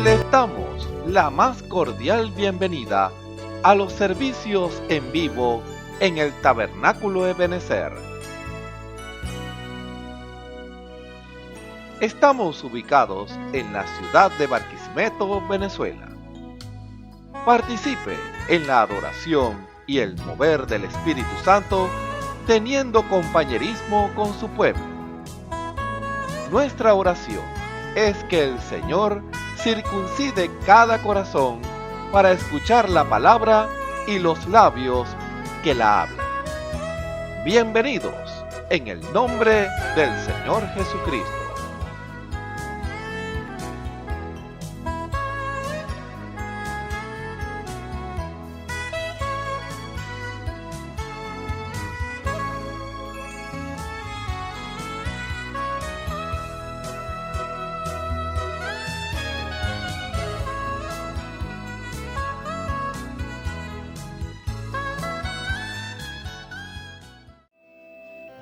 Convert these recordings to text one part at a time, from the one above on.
Les damos la más cordial bienvenida a los servicios en vivo en el Tabernáculo Ebenezer. Estamos ubicados en la ciudad de Barquisimeto, Venezuela. Participe en la adoración y el mover del Espíritu Santo, teniendo compañerismo con su pueblo. Nuestra oración es que el Señor circuncide cada corazón para escuchar la palabra y los labios que la hablan. Bienvenidos en el nombre del Señor Jesucristo.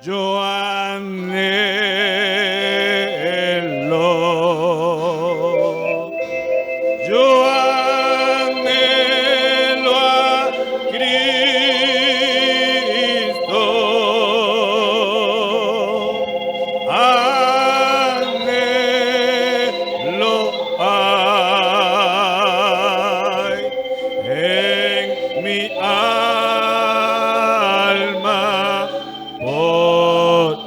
Yo anhelo a Cristo, anhelo hay en mi alma por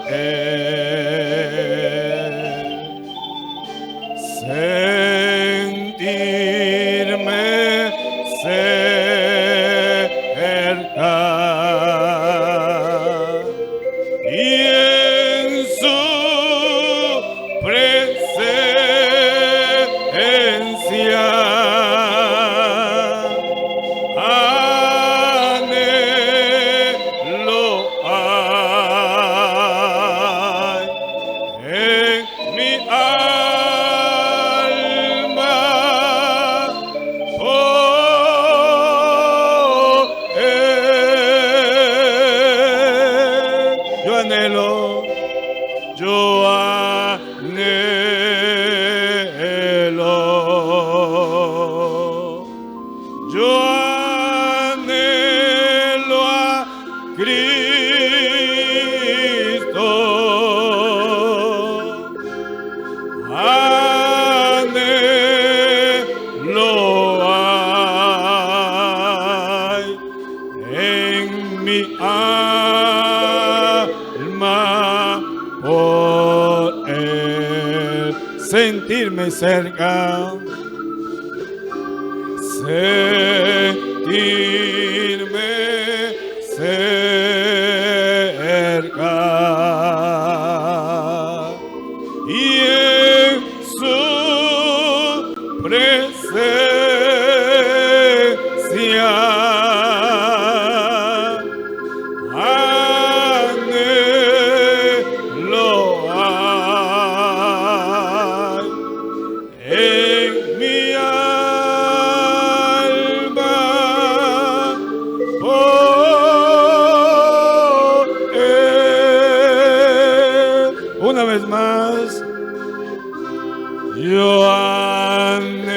sentirme cerca y en su presencia anhelo hay en mi alma por él. Yo anhelo, yo anhelo a Cristo, anhelo hay en mi alma por él. Sentirme cerca, sentirme cerca y en su presencia anhelo hay en mi alma por él. Una vez más, yo anhelo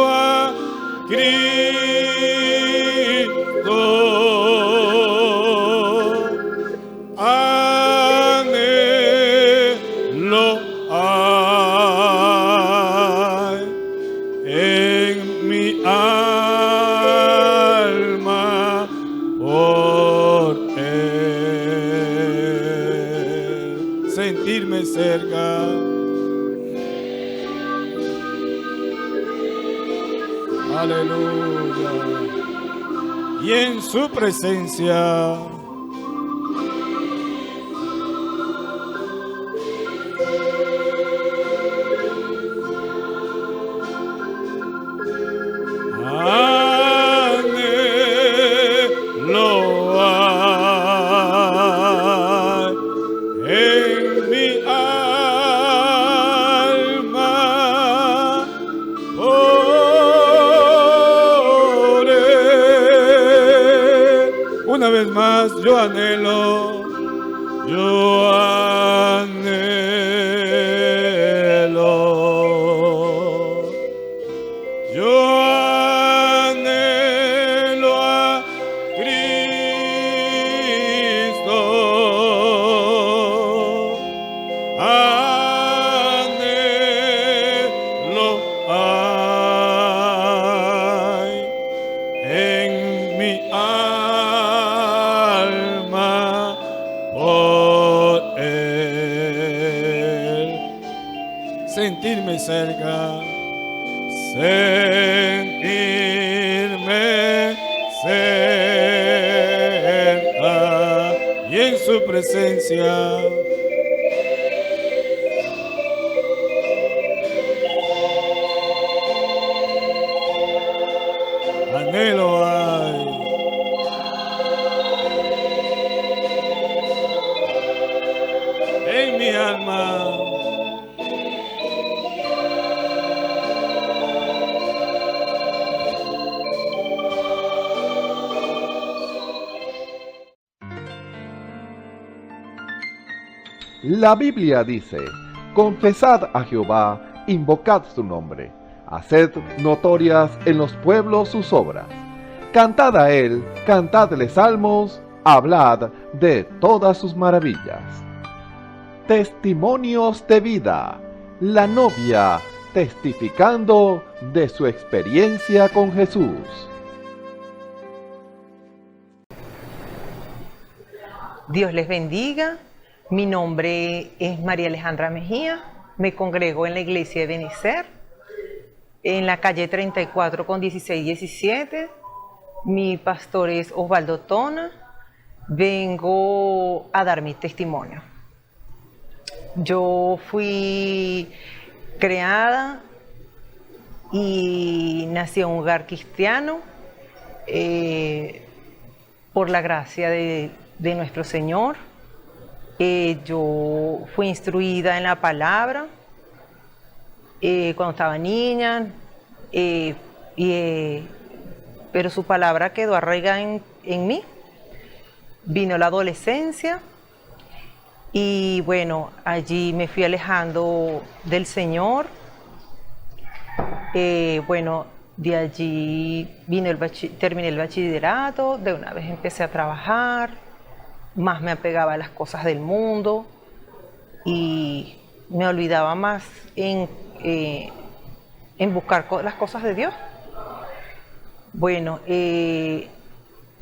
a Cristo, anhelo hay en mi alma por él. Sentirme cerca, aleluya, y en su presencia anhelo hay en mi alma por él. Una vez más. más yo anhelo, yo anhelo, yo anhelo a Cristo, anhelo hay en mi alma por Él. Sentirme cerca, sentirme cerca y en su presencia. Anhelo hay. En mi alma. La Biblia dice, confesad a Jehová, invocad su nombre, haced notorias en los pueblos sus obras. Cantad a él, cantadle salmos, hablad de todas sus maravillas. Testimonios de vida, la novia testificando de su experiencia con Jesús. Dios les bendiga. Mi nombre es María Alejandra Mejía. Me congrego en la iglesia de Benecer, en la calle 34 con 1617. Mi pastor es Osvaldo Tona. Vengo a dar mi testimonio. Yo fui creada y nací en un hogar cristiano por la gracia de nuestro Señor. Yo fui instruida en la palabra cuando estaba niña, pero su palabra quedó arraigada en mí. Vino la adolescencia y bueno, allí me fui alejando del Señor. Bueno, de allí terminé el bachillerato, de una vez empecé a trabajar. Más me apegaba a las cosas del mundo y me olvidaba más en buscar las cosas de Dios. Bueno, en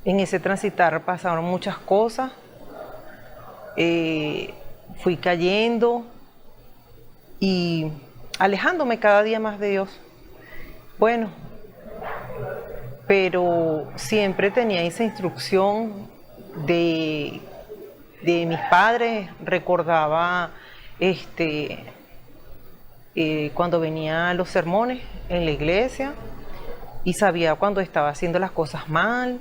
ese transitar pasaron muchas cosas. Fui cayendo y alejándome cada día más de Dios. Bueno, pero siempre tenía esa instrucción de mis padres. Recordaba cuando venía a los sermones en la iglesia y sabía cuando estaba haciendo las cosas mal,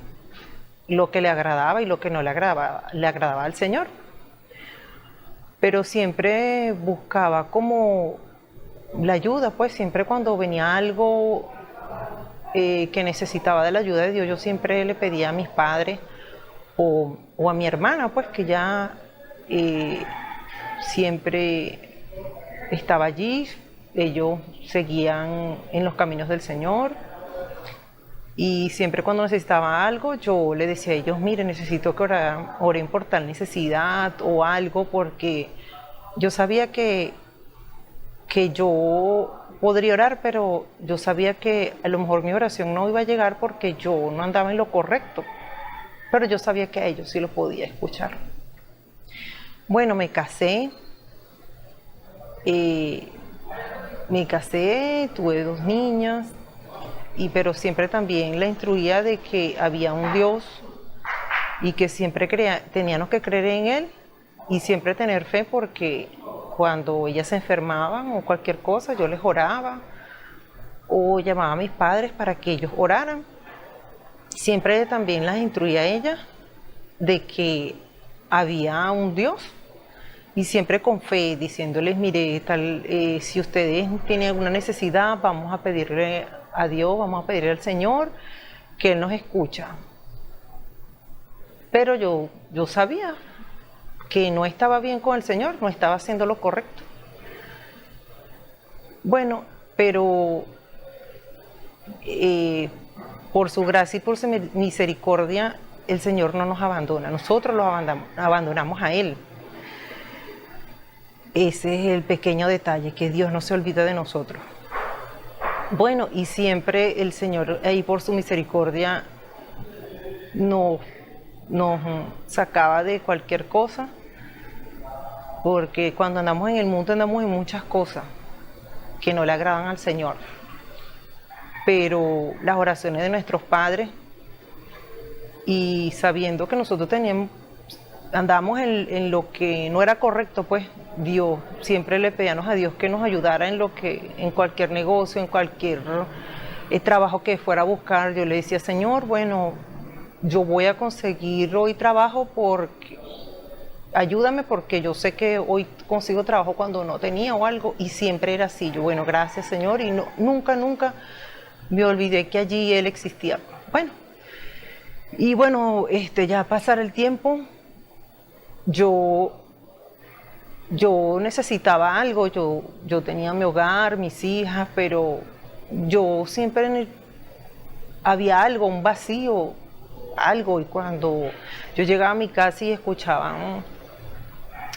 lo que le agradaba y lo que no le agradaba al Señor. Pero siempre buscaba como la ayuda, pues siempre cuando venía algo que necesitaba de la ayuda de Dios, yo siempre le pedía a mis padres o a mi hermana, pues que ya siempre estaba allí. Ellos seguían en los caminos del Señor y siempre cuando necesitaba algo yo le decía a ellos, mire, necesito que oren por tal necesidad o algo, porque yo sabía que yo podría orar, pero yo sabía que a lo mejor mi oración no iba a llegar porque yo no andaba en lo correcto. Pero yo sabía que a ellos sí lo podía escuchar. Bueno, me casé, tuve 2 niñas, pero siempre también la instruía de que había un Dios y que siempre teníamos que creer en Él y siempre tener fe, porque cuando ellas se enfermaban o cualquier cosa, yo les oraba o llamaba a mis padres para que ellos oraran. Siempre también las instruía a ellas de que había un Dios y siempre con fe, diciéndoles, mire, si ustedes tienen alguna necesidad, vamos a pedirle a Dios, vamos a pedirle al Señor que Él nos escucha. Pero yo sabía que no estaba bien con el Señor, no estaba haciendo lo correcto. Bueno, pero por su gracia y por su misericordia, el Señor no nos abandona, nosotros lo abandonamos a Él. Ese es el pequeño detalle, que Dios no se olvida de nosotros. Bueno, y siempre el Señor ahí por su misericordia nos sacaba de cualquier cosa, porque cuando andamos en el mundo andamos en muchas cosas que no le agradan al Señor. Pero las oraciones de nuestros padres, y sabiendo que nosotros andábamos en lo que no era correcto, pues Dios, siempre le pedíamos a Dios que nos ayudara en cualquier negocio, en cualquier trabajo que fuera a buscar. Yo le decía, Señor, bueno, yo voy a conseguir hoy trabajo, ayúdame, porque yo sé que hoy consigo trabajo cuando no tenía o algo, y siempre era así. Yo, bueno, gracias, Señor, y nunca me olvidé que allí Él existía. Bueno, y bueno, ya pasar el tiempo, yo necesitaba algo, yo tenía mi hogar, mis hijas, pero yo siempre había algo, un vacío, algo, y cuando yo llegaba a mi casa y escuchaba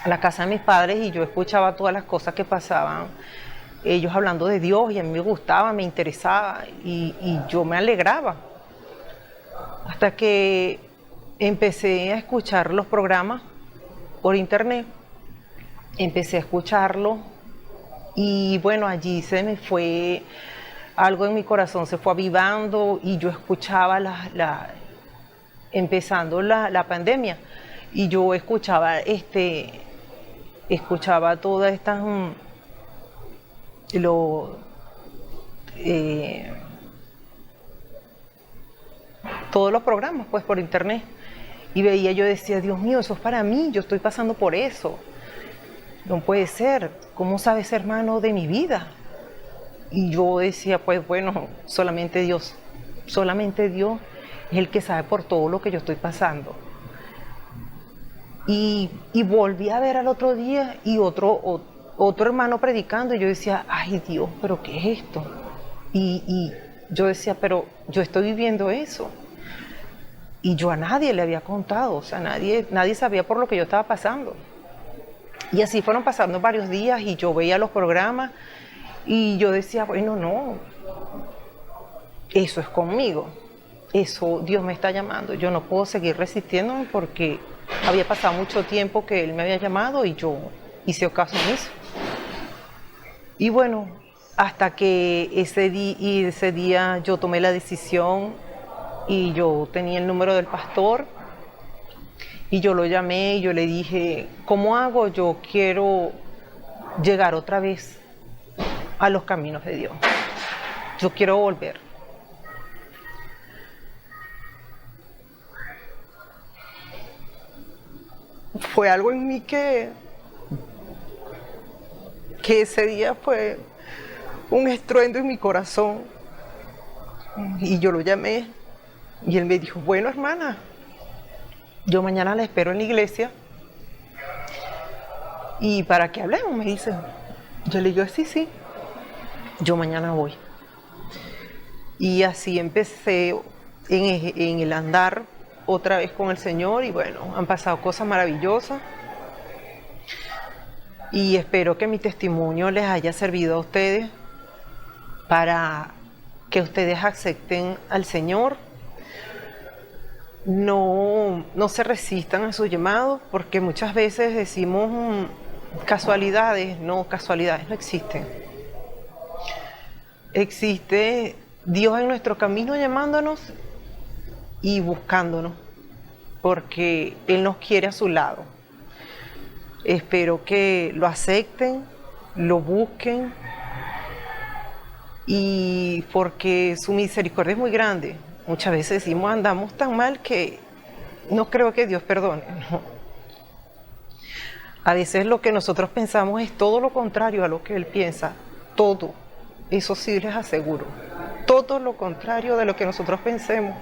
a la casa de mis padres, y yo escuchaba todas las cosas que pasaban, ellos hablando de Dios, y a mí me gustaba, me interesaba, y yo me alegraba. Hasta que empecé a escuchar los programas por internet, empecé a escucharlo, y bueno, allí se me fue algo en mi corazón, se fue avivando, y yo escuchaba empezando la pandemia, y yo escuchaba todas estas todos los programas pues por internet, y veía, yo decía, Dios mío, eso es para mí, yo estoy pasando por eso, no puede ser, ¿cómo sabes, hermano, de mi vida? Y yo decía, pues bueno, solamente Dios es el que sabe por todo lo que yo estoy pasando. Y volví a ver al otro día, y otro hermano predicando, y yo decía, ay Dios, pero ¿qué es esto? Y yo decía, pero yo estoy viviendo eso, y yo a nadie le había contado, o sea, nadie sabía por lo que yo estaba pasando. Y así fueron pasando varios días, y yo veía los programas, y yo decía, bueno, no, eso es conmigo, eso Dios me está llamando, yo no puedo seguir resistiéndome, porque había pasado mucho tiempo que Él me había llamado, y yo hice caso omiso. Y bueno, hasta que ese día yo tomé la decisión, y yo tenía el número del pastor, y yo lo llamé, y yo le dije, ¿cómo hago? Yo quiero llegar otra vez a los caminos de Dios, yo quiero volver. Fue algo en mí que ese día fue un estruendo en mi corazón, y yo lo llamé, y él me dijo, bueno, hermana, yo mañana la espero en la iglesia, y para que hablemos, me dice. Yo le digo, sí, yo mañana voy. Y así empecé en el andar otra vez con el Señor, y bueno, han pasado cosas maravillosas, y espero que mi testimonio les haya servido a ustedes para que ustedes acepten al Señor. No se resistan a su llamado, porque muchas veces decimos casualidades no existen. Existe Dios en nuestro camino llamándonos y buscándonos, porque Él nos quiere a su lado. Espero que lo acepten, lo busquen, y porque su misericordia es muy grande. Muchas veces decimos, andamos tan mal que no creo que Dios perdone. No. A veces lo que nosotros pensamos es todo lo contrario a lo que Él piensa. Todo. Eso sí les aseguro. Todo lo contrario de lo que nosotros pensemos.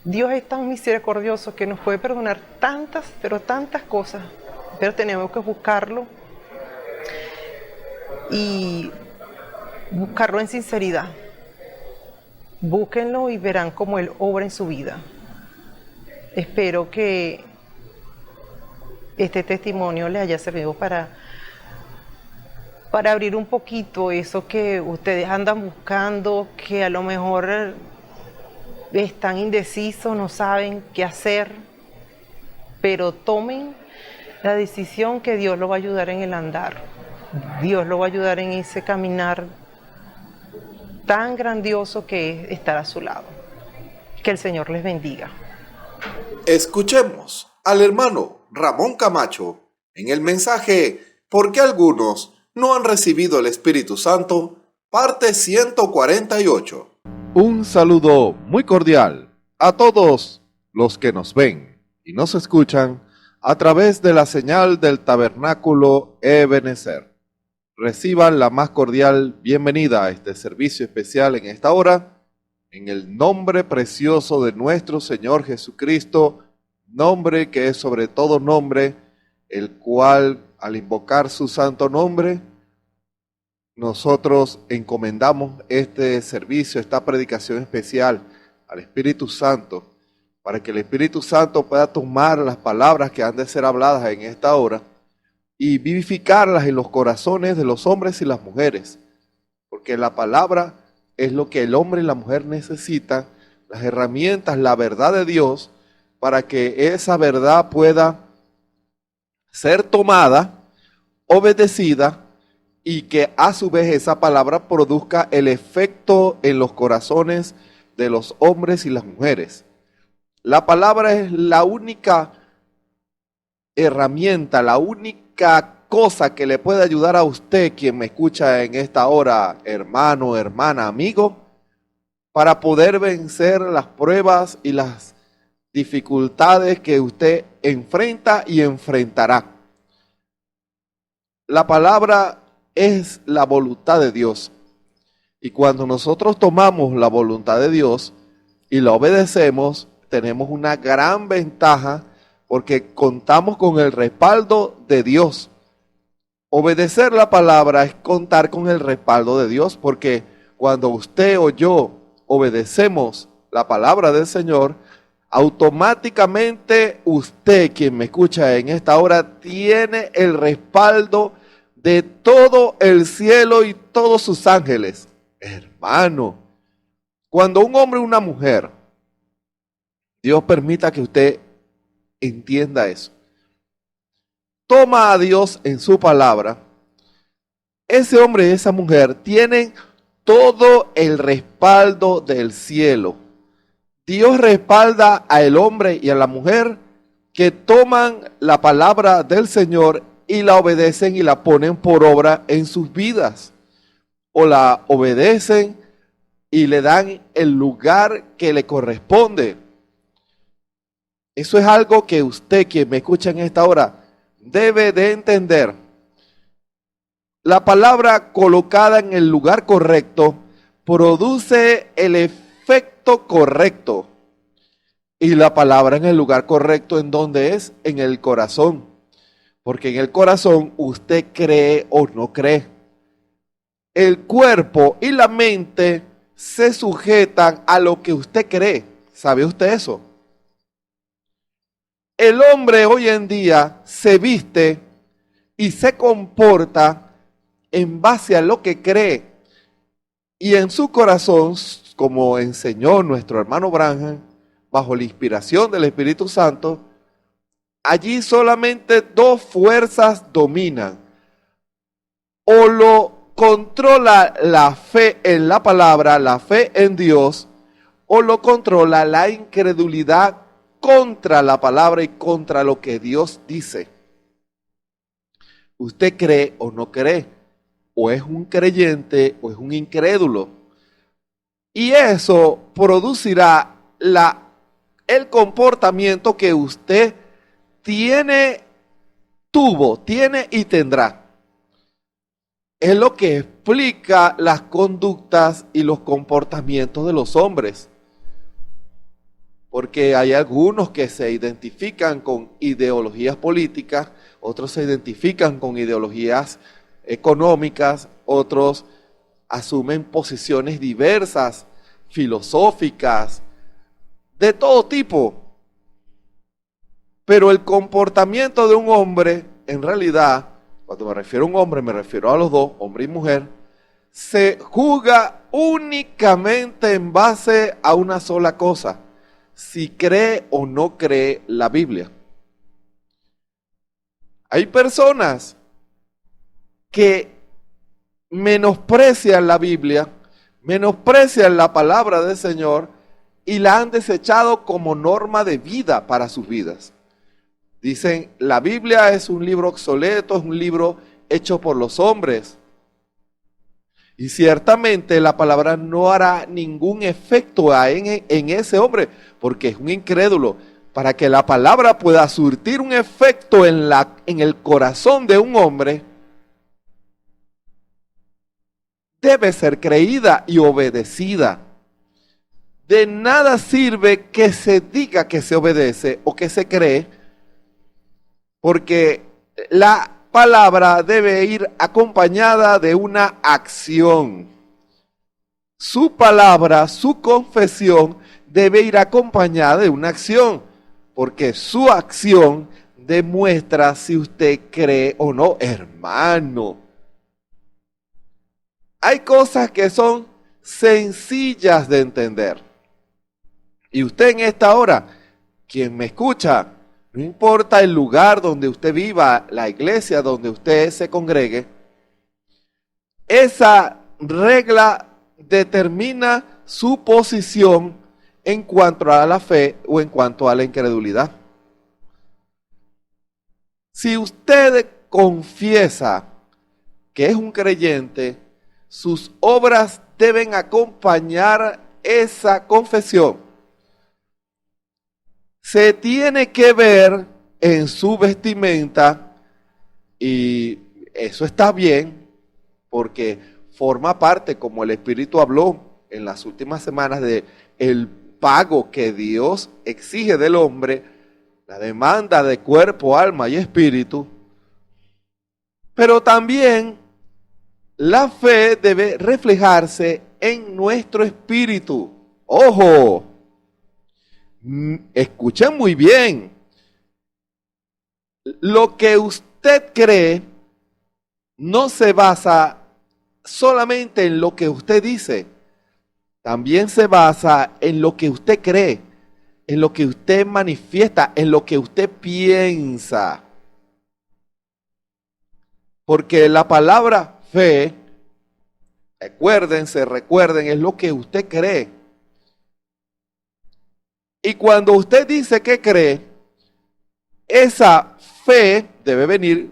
Dios es tan misericordioso que nos puede perdonar tantas, pero tantas cosas, pero tenemos que buscarlo y buscarlo en sinceridad. Búsquenlo y verán cómo Él obra en su vida. Espero que este testimonio les haya servido para abrir un poquito eso que ustedes andan buscando, que a lo mejor están indecisos, no saben qué hacer, pero tomen la decisión que Dios los va a ayudar en el andar. Dios los va a ayudar en ese caminar tan grandioso que es estar a su lado. Que el Señor les bendiga. Escuchemos al hermano Ramón Camacho en el mensaje ¿Por qué algunos no han recibido el Espíritu Santo? Parte 148. Un saludo muy cordial a todos los que nos ven y nos escuchan a través de la señal del Tabernáculo Ebenezer. Reciban la más cordial bienvenida a este servicio especial en esta hora, en el nombre precioso de nuestro Señor Jesucristo, nombre que es sobre todo nombre, el cual al invocar su santo nombre, nosotros encomendamos este servicio, esta predicación especial al Espíritu Santo, para que el Espíritu Santo pueda tomar las palabras que han de ser habladas en esta hora y vivificarlas en los corazones de los hombres y las mujeres, porque la palabra es lo que el hombre y la mujer necesitan, las herramientas, la verdad de Dios, para que esa verdad pueda ser tomada, obedecida, y que a su vez esa palabra produzca el efecto en los corazones de los hombres y las mujeres. La palabra es la única herramienta, la única cosa que le puede ayudar a usted, quien me escucha en esta hora, hermano, hermana, amigo, para poder vencer las pruebas y las dificultades que usted enfrenta y enfrentará. La palabra es la voluntad de Dios. Y cuando nosotros tomamos la voluntad de Dios y la obedecemos, tenemos una gran ventaja porque contamos con el respaldo de Dios. Obedecer la palabra es contar con el respaldo de Dios, porque cuando usted o yo obedecemos la palabra del Señor, automáticamente usted, quien me escucha en esta hora, tiene el respaldo de todo el cielo y todos sus ángeles. Hermano, cuando un hombre o una mujer, Dios permita que usted entienda eso, toma a Dios en su palabra, ese hombre y esa mujer tienen todo el respaldo del cielo. Dios respalda al hombre y a la mujer que toman la palabra del Señor y la obedecen y la ponen por obra en sus vidas. O la obedecen y le dan el lugar que le corresponde. Eso es algo que usted, quien me escucha en esta hora, debe de entender. La palabra colocada en el lugar correcto produce el efecto correcto. Y la palabra en el lugar correcto, ¿en dónde es? En el corazón. Porque en el corazón usted cree o no cree. El cuerpo y la mente se sujetan a lo que usted cree. ¿Sabe usted eso? El hombre hoy en día se viste y se comporta en base a lo que cree. Y en su corazón, como enseñó nuestro hermano Branham, bajo la inspiración del Espíritu Santo, allí solamente dos fuerzas dominan. O lo controla la fe en la palabra, la fe en Dios, o lo controla la incredulidad contra la palabra y contra lo que Dios dice. ¿Usted cree o no cree? ¿O es un creyente o es un incrédulo? Y eso producirá el comportamiento que usted tiene y tendrá. Es lo que explica las conductas y los comportamientos de los hombres. porque hay algunos que se identifican con ideologías políticas, otros se identifican con ideologías económicas, otros asumen posiciones diversas, filosóficas, de todo tipo. Pero el comportamiento de un hombre, en realidad, cuando me refiero a un hombre, me refiero a los dos, hombre y mujer, se juzga únicamente en base a una sola cosa: si cree o no cree la Biblia. Hay personas que menosprecian la Biblia, menosprecian la palabra del Señor y la han desechado como norma de vida para sus vidas. Dicen, la Biblia es un libro obsoleto, es un libro hecho por los hombres. Y ciertamente la palabra no hará ningún efecto en ese hombre, porque es un incrédulo. Para que la palabra pueda surtir un efecto en el corazón de un hombre, debe ser creída y obedecida. De nada sirve que se diga que se obedece o que se cree, porque la palabra debe ir acompañada de una acción. Su palabra, su confesión debe ir acompañada de una acción, porque su acción demuestra si usted cree o no, hermano. Hay cosas que son sencillas de entender. Y usted en esta hora, quien me escucha, no importa el lugar donde usted viva, la iglesia donde usted se congregue, esa regla determina su posición en cuanto a la fe o en cuanto a la incredulidad. Si usted confiesa que es un creyente, sus obras deben acompañar esa confesión. Se tiene que ver en su vestimenta, y eso está bien, porque forma parte, como el Espíritu habló en las últimas semanas, de el pago que Dios exige del hombre, la demanda de cuerpo, alma y espíritu. Pero también la fe debe reflejarse en nuestro espíritu. ¡Ojo! Escuchen muy bien. Lo que usted cree no se basa solamente en lo que usted dice. También se basa en lo que usted cree, en lo que usted manifiesta, en lo que usted piensa. Porque la palabra fe, recuerden, es lo que usted cree. Y cuando usted dice que cree, esa fe debe venir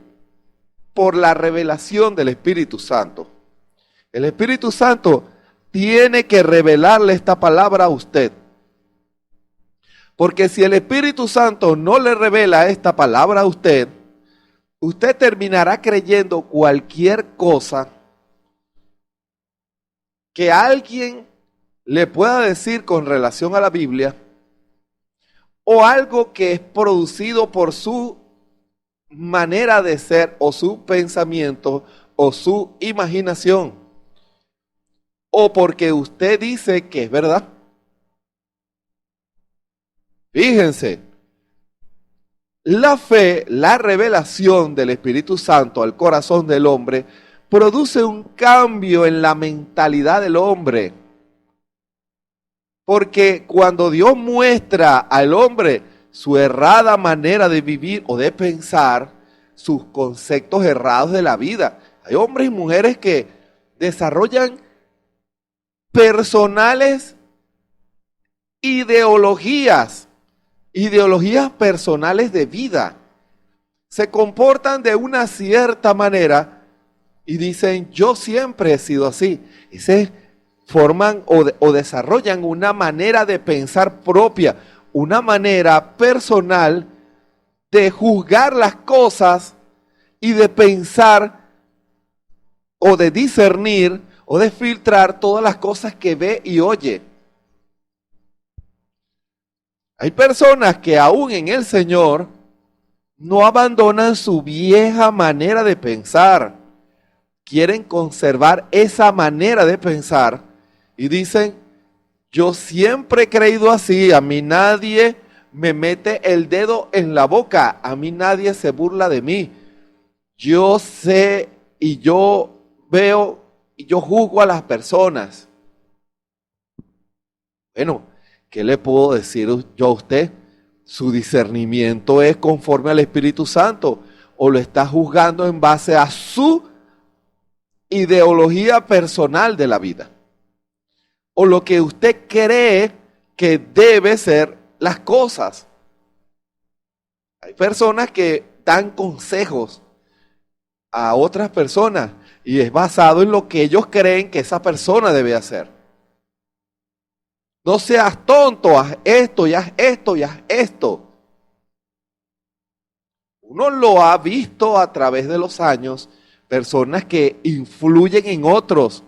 por la revelación del Espíritu Santo. El Espíritu Santo tiene que revelarle esta palabra a usted. Porque si el Espíritu Santo no le revela esta palabra a usted, usted terminará creyendo cualquier cosa que alguien le pueda decir con relación a la Biblia, o algo que es producido por su manera de ser, o su pensamiento, o su imaginación, o porque usted dice que es verdad. Fíjense, la fe, la revelación del Espíritu Santo al corazón del hombre, produce un cambio en la mentalidad del hombre. Porque cuando Dios muestra al hombre su errada manera de vivir o de pensar, sus conceptos errados de la vida, hay hombres y mujeres que desarrollan personales ideologías personales de vida. Se comportan de una cierta manera y dicen, yo siempre he sido así. Y se forman o desarrollan una manera de pensar propia, una manera personal de juzgar las cosas y de pensar o de discernir o de filtrar todas las cosas que ve y oye. Hay personas que aún en el Señor no abandonan su vieja manera de pensar. Quieren conservar esa manera de pensar y dicen, yo siempre he creído así, a mí nadie me mete el dedo en la boca, a mí nadie se burla de mí. Yo sé y yo veo y yo juzgo a las personas. Bueno, ¿qué le puedo decir yo a usted? Su discernimiento es conforme al Espíritu Santo o lo está juzgando en base a su ideología personal de la vida o lo que usted cree que debe ser las cosas. Hay personas que dan consejos a otras personas y es basado en lo que ellos creen que esa persona debe hacer. No seas tonto, haz esto y haz esto y haz esto. Uno lo ha visto a través de los años, personas que influyen en otros,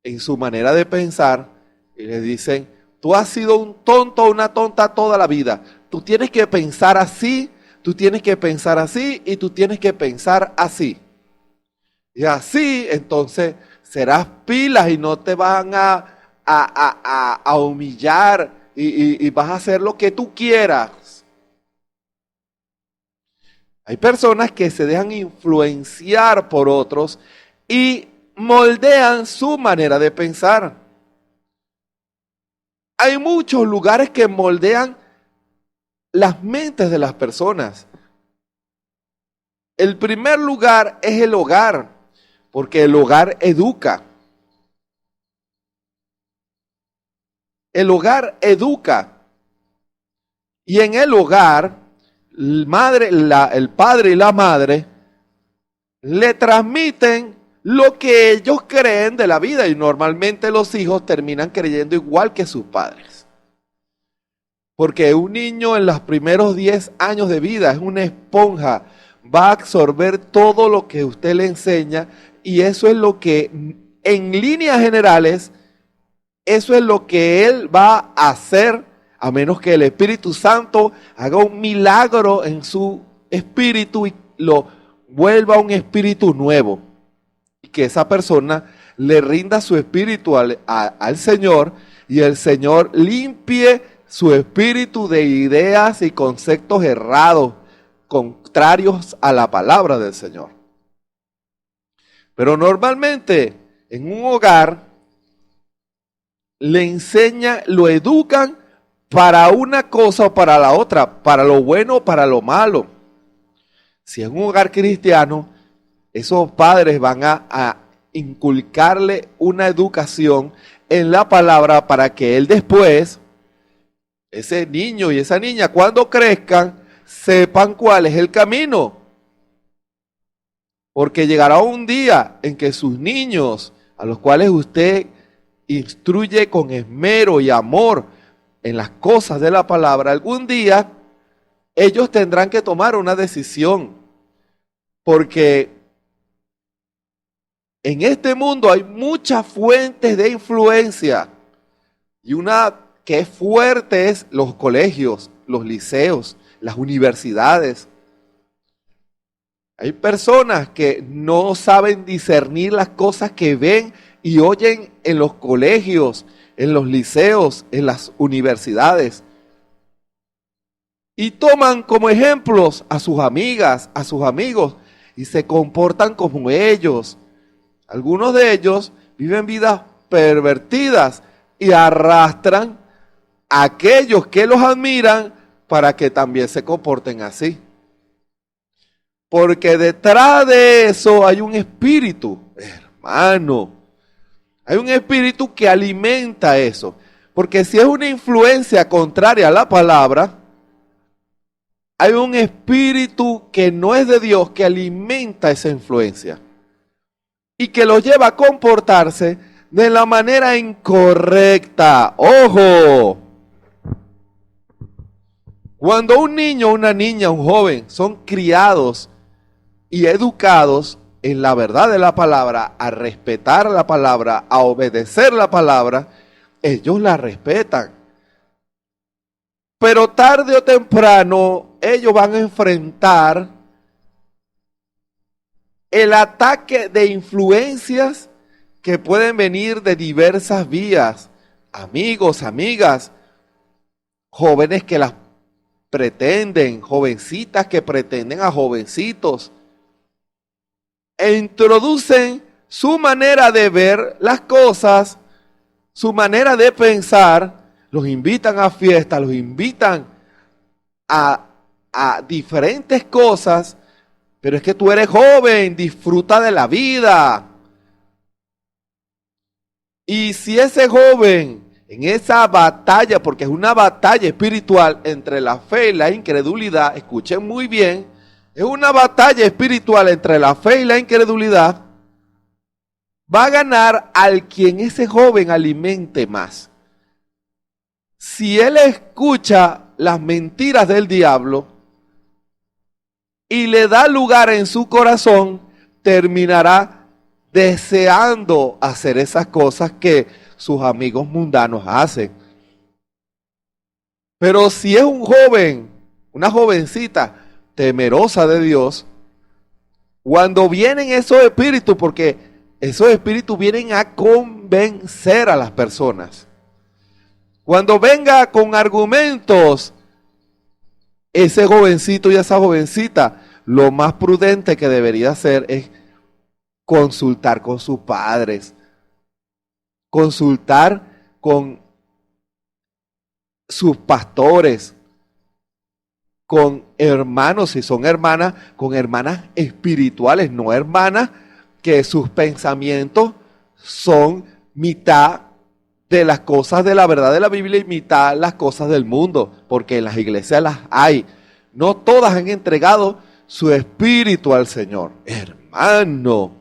en su manera de pensar, y les dicen, tú has sido un tonto o una tonta toda la vida, tú tienes que pensar así, tú tienes que pensar así y tú tienes que pensar así. Y así, entonces, serás pilas y no te van a humillar y vas a hacer lo que tú quieras. Hay personas que se dejan influenciar por otros y moldean su manera de pensar. Hay muchos lugares que moldean las mentes de las personas. El primer lugar es el hogar, porque el hogar educa. El hogar educa. Y en el hogar, el padre y la madre le transmiten lo que ellos creen de la vida y normalmente los hijos terminan creyendo igual que sus padres. Porque un niño en los primeros 10 años de vida es una esponja, va a absorber todo lo que usted le enseña y eso es lo que, en líneas generales, eso es lo que él va a hacer a menos que el Espíritu Santo haga un milagro en su espíritu y lo vuelva un espíritu nuevo. Y que esa persona le rinda su espíritu al Señor y el Señor limpie su espíritu de ideas y conceptos errados, contrarios a la palabra del Señor. Pero normalmente en un hogar le enseñan, lo educan para una cosa o para la otra, para lo bueno o para lo malo. Si es un hogar cristiano, esos padres van a inculcarle una educación en la palabra para que él después, ese niño y esa niña, cuando crezcan, sepan cuál es el camino. Porque llegará un día en que sus niños, a los cuales usted instruye con esmero y amor en las cosas de la palabra, algún día ellos tendrán que tomar una decisión. Porque en este mundo hay muchas fuentes de influencia y una que es fuerte es los colegios, los liceos, las universidades. Hay personas que no saben discernir las cosas que ven y oyen en los colegios, en los liceos, en las universidades. Y toman como ejemplos a sus amigas, a sus amigos y se comportan como ellos. Algunos de ellos viven vidas pervertidas y arrastran a aquellos que los admiran para que también se comporten así. Porque detrás de eso hay un espíritu, hermano. Hay un espíritu que alimenta eso. Porque si es una influencia contraria a la palabra, hay un espíritu que no es de Dios que alimenta esa influencia. Y que los lleva a comportarse de la manera incorrecta. ¡Ojo! Cuando un niño, una niña, un joven son criados y educados en la verdad de la palabra, a respetar la palabra, a obedecer la palabra, ellos la respetan. Pero tarde o temprano ellos van a enfrentar el ataque de influencias que pueden venir de diversas vías. Amigos, amigas, jóvenes que las pretenden, jovencitas que pretenden a jovencitos, e introducen su manera de ver las cosas, su manera de pensar, los invitan a fiestas, los invitan a diferentes cosas, pero es que tú eres joven, disfruta de la vida. Y si ese joven en esa batalla, porque es una batalla espiritual entre la fe y la incredulidad, escuchen muy bien, es una batalla espiritual entre la fe y la incredulidad, va a ganar al quien ese joven alimente más. Si él escucha las mentiras del diablo y le da lugar en su corazón, terminará deseando hacer esas cosas que sus amigos mundanos hacen. Pero si es un joven, una jovencita temerosa de Dios, cuando vienen esos espíritus, porque esos espíritus vienen a convencer a las personas. Cuando venga con argumentos, ese jovencito y esa jovencita, lo más prudente que debería hacer es consultar con sus padres, consultar con sus pastores, con hermanos, si son hermanas, con hermanas espirituales, no hermanas que sus pensamientos son mitad de las cosas de la verdad de la Biblia y mitad las cosas del mundo, porque en las iglesias las hay. No todas han entregado su espíritu al Señor. Hermano,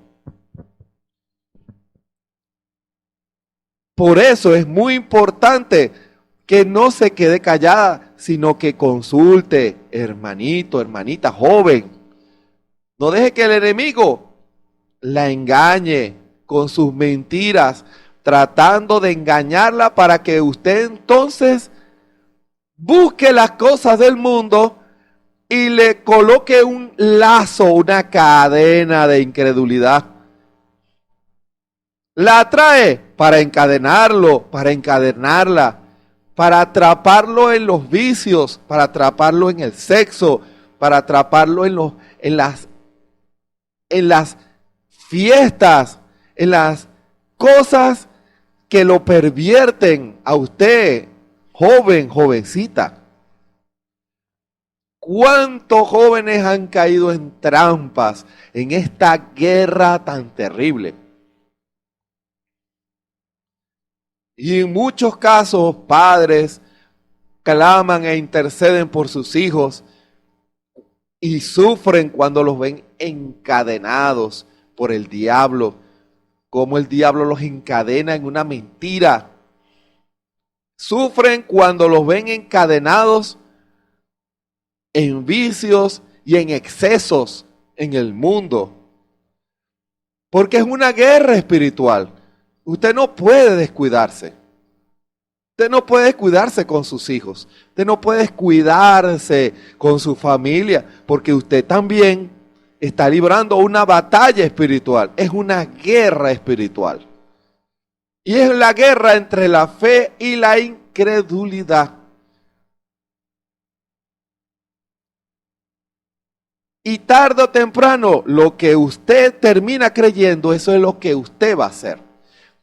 por eso es muy importante que no se quede callada, sino que consulte, hermanito, hermanita, joven. No deje que el enemigo la engañe con sus mentiras, tratando de engañarla para que usted entonces busque las cosas del mundo y le coloque un lazo, una cadena de incredulidad. La atrae para encadenarlo, para encadenarla, para atraparlo en los vicios, para atraparlo en el sexo, para atraparlo en las fiestas, en las cosas que lo pervierten a usted, joven, jovencita. ¿Cuántos jóvenes han caído en trampas en esta guerra tan terrible? Y en muchos casos, padres claman e interceden por sus hijos y sufren cuando los ven encadenados por el diablo, como el diablo los encadena en una mentira. Sufren cuando los ven encadenados en vicios y en excesos en el mundo, porque es una guerra espiritual. Usted no puede descuidarse. Usted no puede descuidarse con sus hijos. Usted no puede descuidarse con su familia, porque usted también está librando una batalla espiritual. Es una guerra espiritual. Y es la guerra entre la fe y la incredulidad. Y tarde o temprano, lo que usted termina creyendo, eso es lo que usted va a hacer.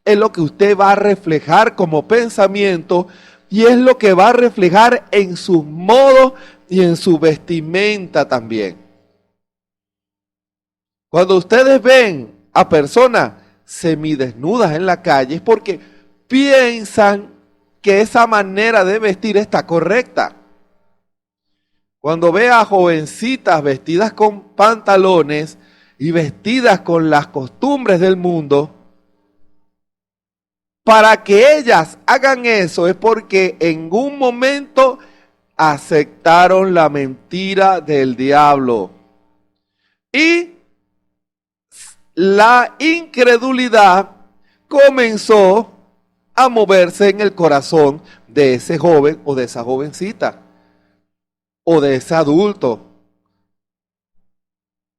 Es lo que usted va a reflejar como pensamiento y es lo que va a reflejar en sus modos y en su vestimenta también. Cuando ustedes ven a personas semidesnudas en la calle es porque piensan que esa manera de vestir está correcta. Cuando ve a jovencitas vestidas con pantalones y vestidas con las costumbres del mundo, para que ellas hagan eso es porque en un momento aceptaron la mentira del diablo. Y la incredulidad comenzó a moverse en el corazón de ese joven o de esa jovencita. o de ese adulto.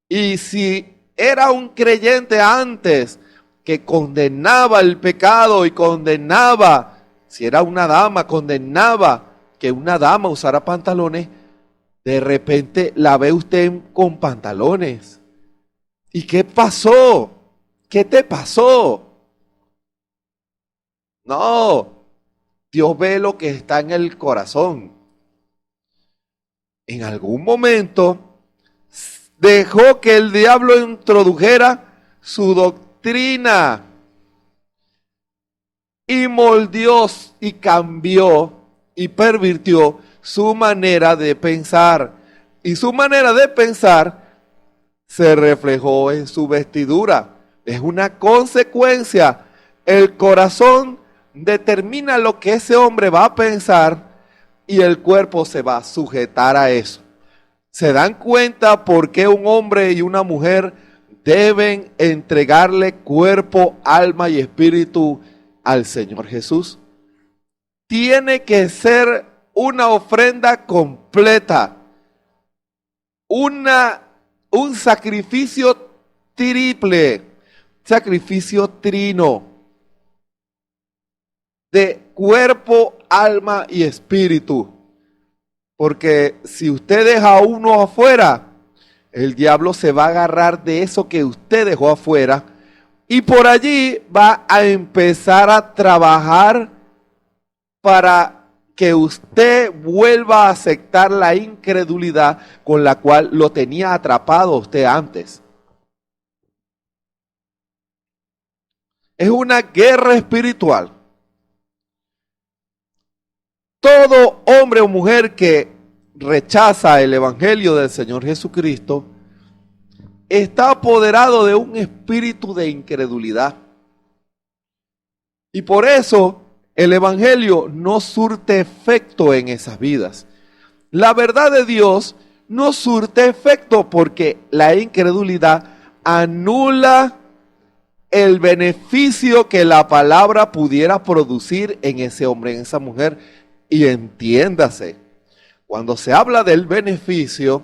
Y si era un creyente antes que condenaba el pecado y condenaba, si era una dama, condenaba que una dama usara pantalones, de repente la ve usted con pantalones. ¿Y qué pasó? ¿Qué te pasó? No, Dios ve lo que está en el corazón. En algún momento dejó que el diablo introdujera su doctrina y moldeó y cambió y pervirtió su manera de pensar. Y su manera de pensar se reflejó en su vestidura. Es una consecuencia. El corazón determina lo que ese hombre va a pensar y el cuerpo se va a sujetar a eso. ¿Se dan cuenta por qué un hombre y una mujer deben entregarle cuerpo, alma y espíritu al Señor Jesús? Tiene que ser una ofrenda completa, un sacrificio triple, sacrificio trino, de cuerpo, alma y espíritu. Porque si usted deja a uno afuera, el diablo se va a agarrar de eso que usted dejó afuera y por allí va a empezar a trabajar para que usted vuelva a aceptar la incredulidad con la cual lo tenía atrapado usted antes. Es una guerra espiritual. Todo hombre o mujer que rechaza el evangelio del Señor Jesucristo está apoderado de un espíritu de incredulidad. Y por eso el evangelio no surte efecto en esas vidas. La verdad de Dios no surte efecto porque la incredulidad anula el beneficio que la palabra pudiera producir en ese hombre, en esa mujer. Y entiéndase, cuando se habla del beneficio,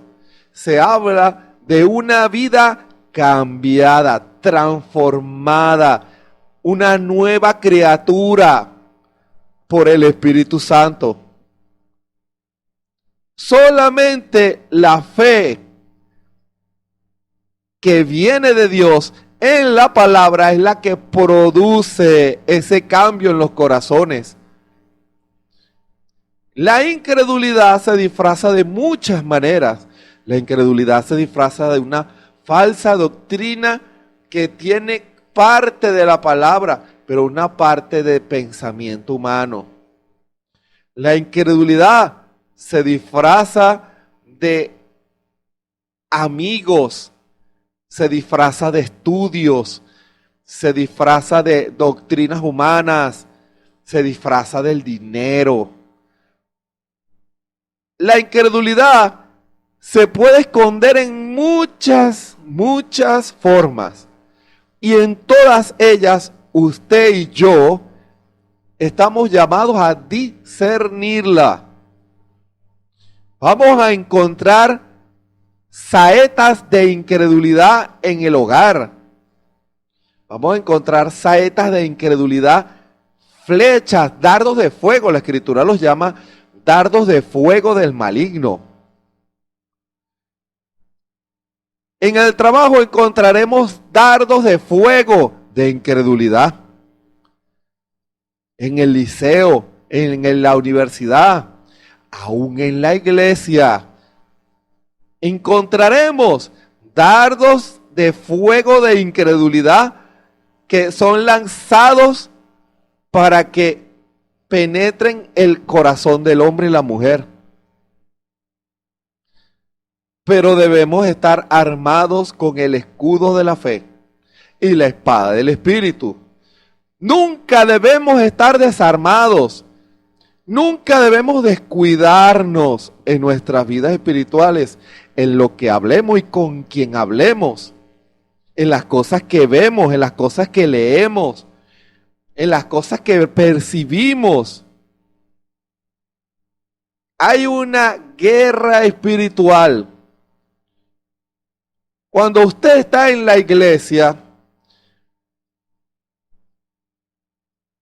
se habla de una vida cambiada, transformada, una nueva criatura por el Espíritu Santo. Solamente la fe que viene de Dios en la palabra es la que produce ese cambio en los corazones. La incredulidad se disfraza de muchas maneras. La incredulidad se disfraza de una falsa doctrina que tiene parte de la palabra, pero una parte de pensamiento humano. La incredulidad se disfraza de amigos, se disfraza de estudios, se disfraza de doctrinas humanas, se disfraza del dinero. La incredulidad se puede esconder en muchas formas. Y en todas ellas, usted y yo estamos llamados a discernirla. Vamos a encontrar saetas de incredulidad en el hogar. Vamos a encontrar saetas de incredulidad, flechas, dardos de fuego. La Escritura los llama dardos de fuego del maligno. En el trabajo encontraremos dardos de fuego de incredulidad. En el liceo, en la universidad, aún en la iglesia, encontraremos dardos de fuego de incredulidad que son lanzados para que penetren el corazón del hombre y la mujer. Pero debemos estar armados con el escudo de la fe y la espada del Espíritu. Nunca debemos estar desarmados. Nunca debemos descuidarnos en nuestras vidas espirituales, en lo que hablemos y con quien hablemos, en las cosas que vemos, en las cosas que leemos, en las cosas que percibimos. Hay una guerra espiritual. Cuando usted está en la iglesia,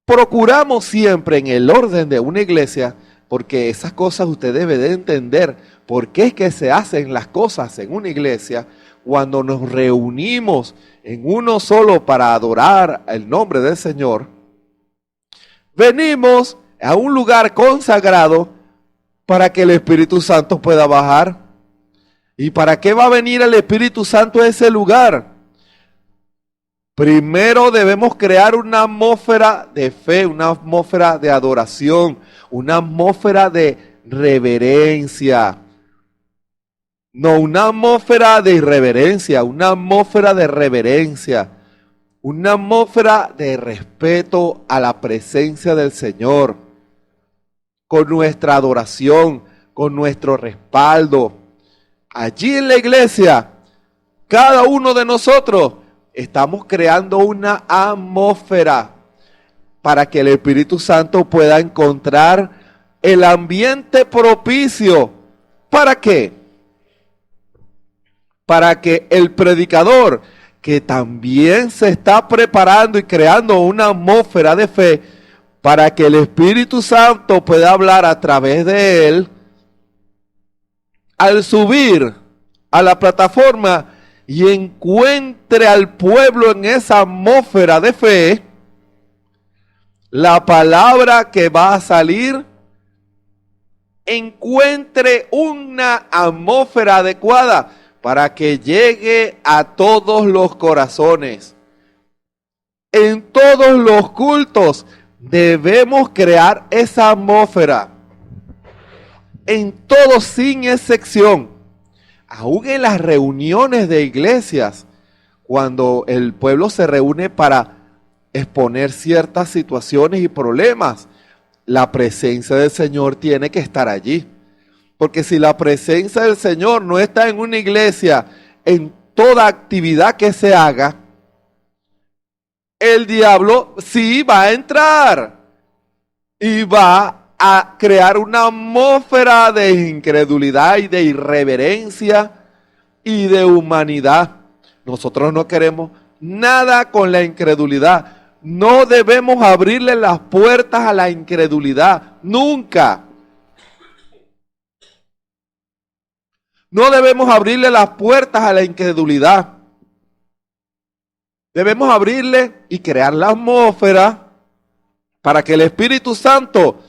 procuramos siempre en el orden de una iglesia, porque esas cosas usted debe de entender por qué es que se hacen las cosas en una iglesia. Cuando nos reunimos en uno solo para adorar el nombre del Señor, venimos a un lugar consagrado para que el Espíritu Santo pueda bajar. ¿Y para qué va a venir el Espíritu Santo a ese lugar? Primero debemos crear una atmósfera de fe, una atmósfera de adoración, una atmósfera de reverencia. No una atmósfera de irreverencia, una atmósfera de reverencia, una atmósfera de respeto a la presencia del Señor, con nuestra adoración, con nuestro respaldo. Allí en la iglesia, cada uno de nosotros estamos creando una atmósfera para que el Espíritu Santo pueda encontrar el ambiente propicio. ¿Para qué? Para que el predicador, que también se está preparando y creando una atmósfera de fe, para que el Espíritu Santo pueda hablar a través de él, al subir a la plataforma y encuentre al pueblo en esa atmósfera de fe, la palabra que va a salir encuentre una atmósfera adecuada para que llegue a todos los corazones. En todos los cultos debemos crear esa atmósfera. En todos sin excepción. Aún en las reuniones de iglesias, cuando el pueblo se reúne para exponer ciertas situaciones y problemas, la presencia del Señor tiene que estar allí. Porque si la presencia del Señor no está en una iglesia, en toda actividad que se haga, el diablo sí va a entrar y va a crear una atmósfera de incredulidad y de irreverencia y de humanidad. Nosotros no queremos nada con la incredulidad. No debemos abrirle las puertas a la incredulidad, nunca. No debemos abrirle las puertas a la incredulidad. Debemos abrirle y crear la atmósfera para que el Espíritu Santo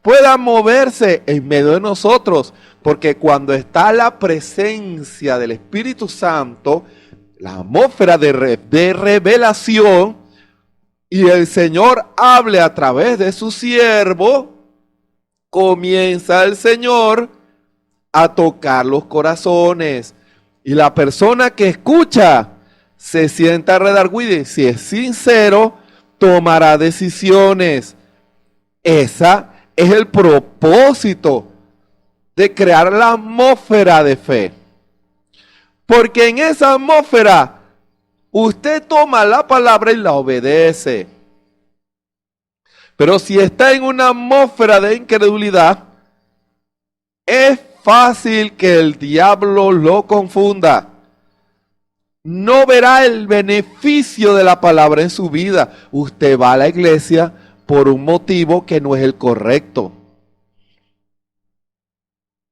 pueda moverse en medio de nosotros. Porque cuando está la presencia del Espíritu Santo, la atmósfera de revelación, y el Señor hable a través de su siervo, comienza el Señor a tocar los corazones. Y la persona que escucha se sienta redarguida. Si es sincero, tomará decisiones. Esa es el propósito de crear la atmósfera de fe. Porque en esa atmósfera usted toma la palabra y la obedece. Pero si está en una atmósfera de incredulidad, es fácil que el diablo lo confunda. No verá el beneficio de la palabra en su vida. Usted va a la iglesia por un motivo que no es el correcto.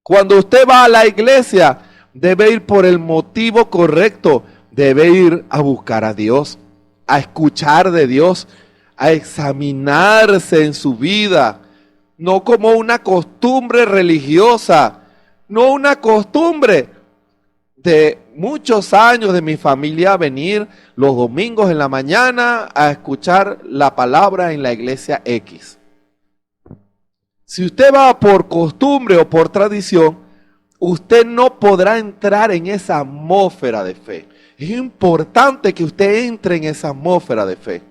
Cuando usted va a la iglesia, debe ir por el motivo correcto. Debe ir a buscar a Dios, a escuchar de Dios, a examinarse en su vida. No como una costumbre religiosa, no una costumbre de muchos años de mi familia venir los domingos en la mañana a escuchar la palabra en la iglesia X. Si usted va por costumbre o por tradición, usted no podrá entrar en esa atmósfera de fe. Es importante que usted entre en esa atmósfera de fe.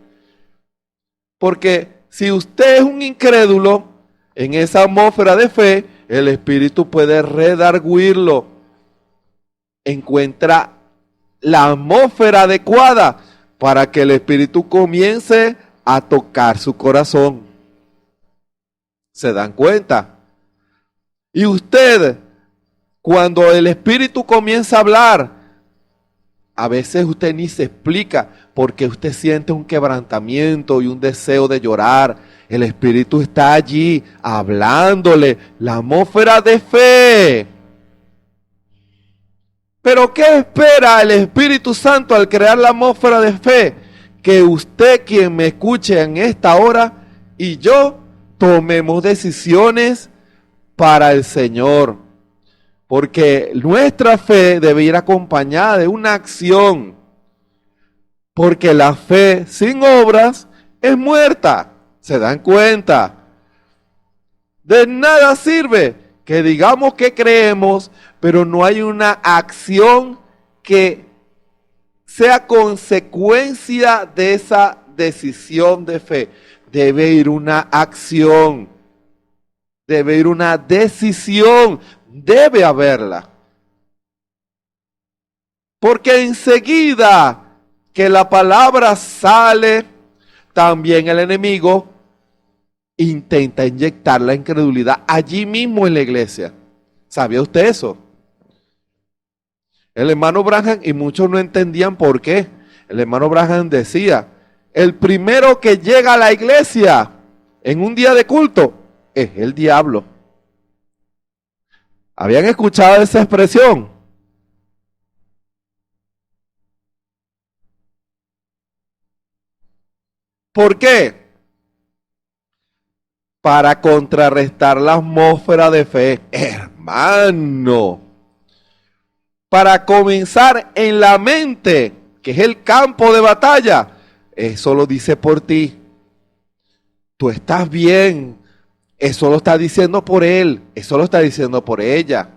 Porque si usted es un incrédulo, en esa atmósfera de fe, el Espíritu puede redarguirlo. Encuentra la atmósfera adecuada para que el Espíritu comience a tocar su corazón. ¿Se dan cuenta? Y usted, Cuando el Espíritu comienza a hablar, a veces usted ni se explica porque usted siente un quebrantamiento y un deseo de llorar. El Espíritu está allí hablándole, la atmósfera de fe. Pero ¿qué espera el Espíritu Santo al crear la atmósfera de fe? Que usted, quien me escuche en esta hora, y yo tomemos decisiones para el Señor. Porque nuestra fe debe ir acompañada de una acción. Porque la fe sin obras es muerta. ¿Se dan cuenta? De nada sirve que digamos que creemos, pero no hay una acción que sea consecuencia de esa decisión de fe. Debe ir una acción, debe ir una decisión, debe haberla. Porque enseguida que la palabra sale, también el enemigo intenta inyectar la incredulidad allí mismo en la iglesia. ¿Sabía usted eso? El hermano Branham, y muchos no entendían por qué, el hermano Branham decía, el primero que llega a la iglesia en un día de culto es el diablo. ¿Habían escuchado esa expresión? ¿Por qué? Para contrarrestar la atmósfera de fe, hermano. Para comenzar en la mente, que es el campo de batalla, eso lo dice por ti. Tú estás bien, eso lo está diciendo por él, eso lo está diciendo por ella.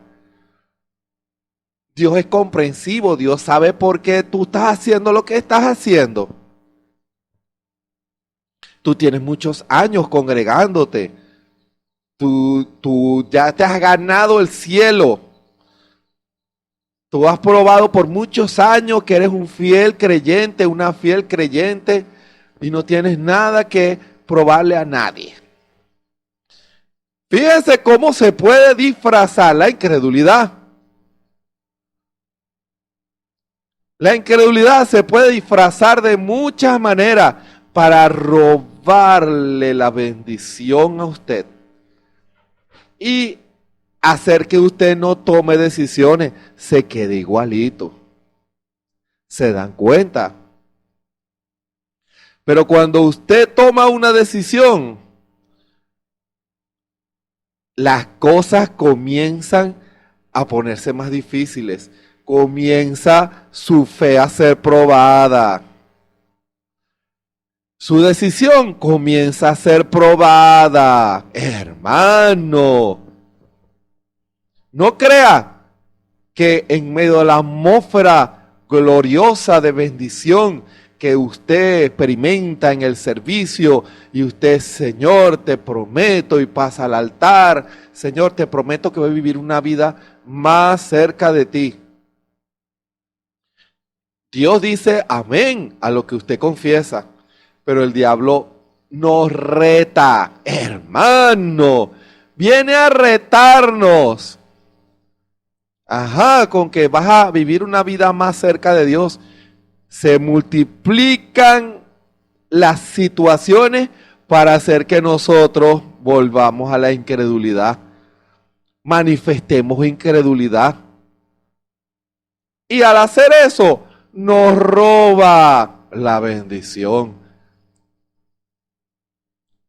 Dios es comprensivo, Dios sabe por qué tú estás haciendo lo que estás haciendo. Tú tienes muchos años congregándote. Tú ya te has ganado el cielo. Tú has probado por muchos años que eres un fiel creyente, una fiel creyente, y no tienes nada que probarle a nadie. Fíjense cómo se puede disfrazar la incredulidad. La incredulidad se puede disfrazar de muchas maneras para robarle la bendición a usted y hacer que usted no tome decisiones, se quede igualito. ¿Se dan cuenta? Pero cuando usted toma una decisión, las cosas comienzan a ponerse más difíciles. Comienza su fe a ser probada. Su decisión comienza a ser probada. Hermano, no crea que en medio de la atmósfera gloriosa de bendición que usted experimenta en el servicio y usted, Señor, te prometo, y pasa al altar, Señor, te prometo que voy a vivir una vida más cerca de ti. Dios dice amén a lo que usted confiesa, pero el diablo nos reta, hermano, viene a retarnos. Con que vas a vivir una vida más cerca de Dios. Se multiplican las situaciones para hacer que nosotros volvamos a la incredulidad. Manifestemos incredulidad. Y al hacer eso, nos roba la bendición.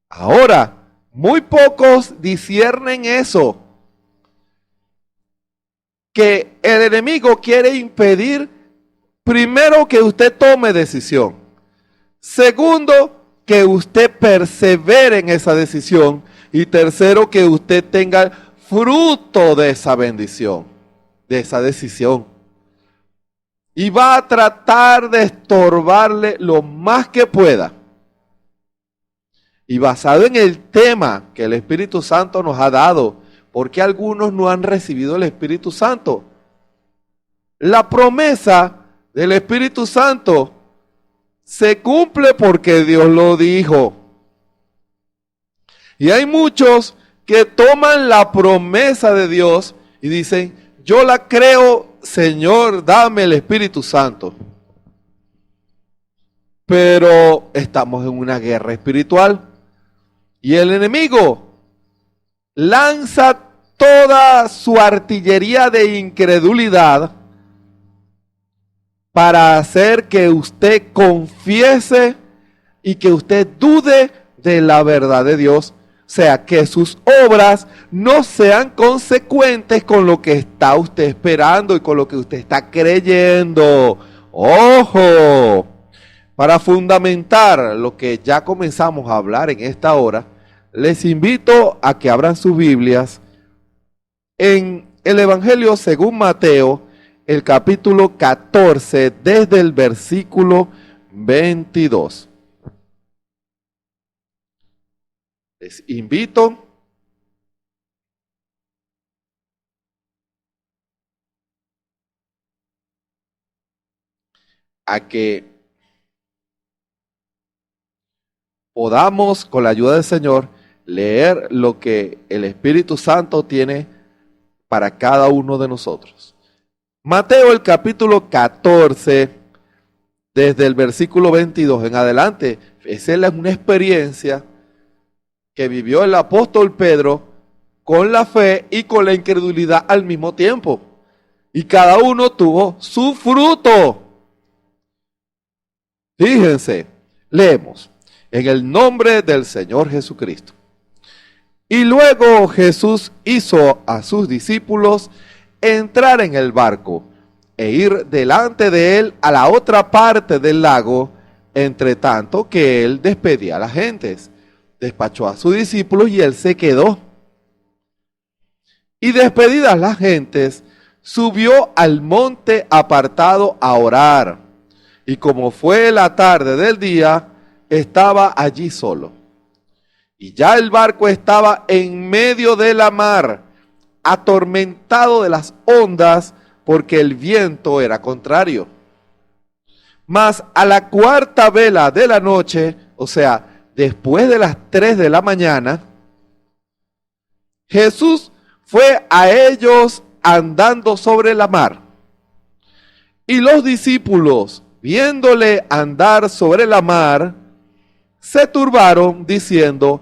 Ahora, muy pocos disciernen eso. Que el enemigo quiere impedir, primero, que usted tome decisión. Segundo, que usted persevere en esa decisión. Y tercero, que usted tenga fruto de esa bendición, de esa decisión. Y va a tratar de estorbarle lo más que pueda. Y basado en el tema que el Espíritu Santo nos ha dado, porque algunos no han recibido el Espíritu Santo. La promesa del Espíritu Santo se cumple porque Dios lo dijo. Y hay muchos que toman la promesa de Dios y dicen, yo la creo, Señor, dame el Espíritu Santo. Pero estamos en una guerra espiritual y el enemigo lanza toda su artillería de incredulidad para hacer que usted confiese y que usted dude de la verdad de Dios. O sea, que sus obras no sean consecuentes con lo que está usted esperando y con lo que usted está creyendo. ¡Ojo! Para fundamentar lo que ya comenzamos a hablar en esta hora, les invito a que abran sus Biblias en el Evangelio según Mateo, el capítulo 14, desde el versículo 22. Les invito a que podamos, con la ayuda del Señor, leer lo que el Espíritu Santo tiene para cada uno de nosotros. Mateo, el capítulo 14, desde el versículo 22 en adelante, esa es una experiencia que vivió el apóstol Pedro con la fe y con la incredulidad al mismo tiempo. Y cada uno tuvo su fruto. Fíjense, leemos, en el nombre del Señor Jesucristo. Y luego Jesús hizo a sus discípulos entrar en el barco e ir delante de él a la otra parte del lago, entre tanto que él despedía a las gentes. Despachó a sus discípulos y él se quedó. Y despedidas las gentes, subió al monte apartado a orar. Y como fue la tarde del día, estaba allí solo. Y ya el barco estaba en medio de la mar, atormentado de las ondas, porque el viento era contrario. Mas a la cuarta vela de la noche, o sea, después de las 3 de la mañana, Jesús fue a ellos andando sobre la mar. Y los discípulos, viéndole andar sobre la mar, se turbaron diciendo,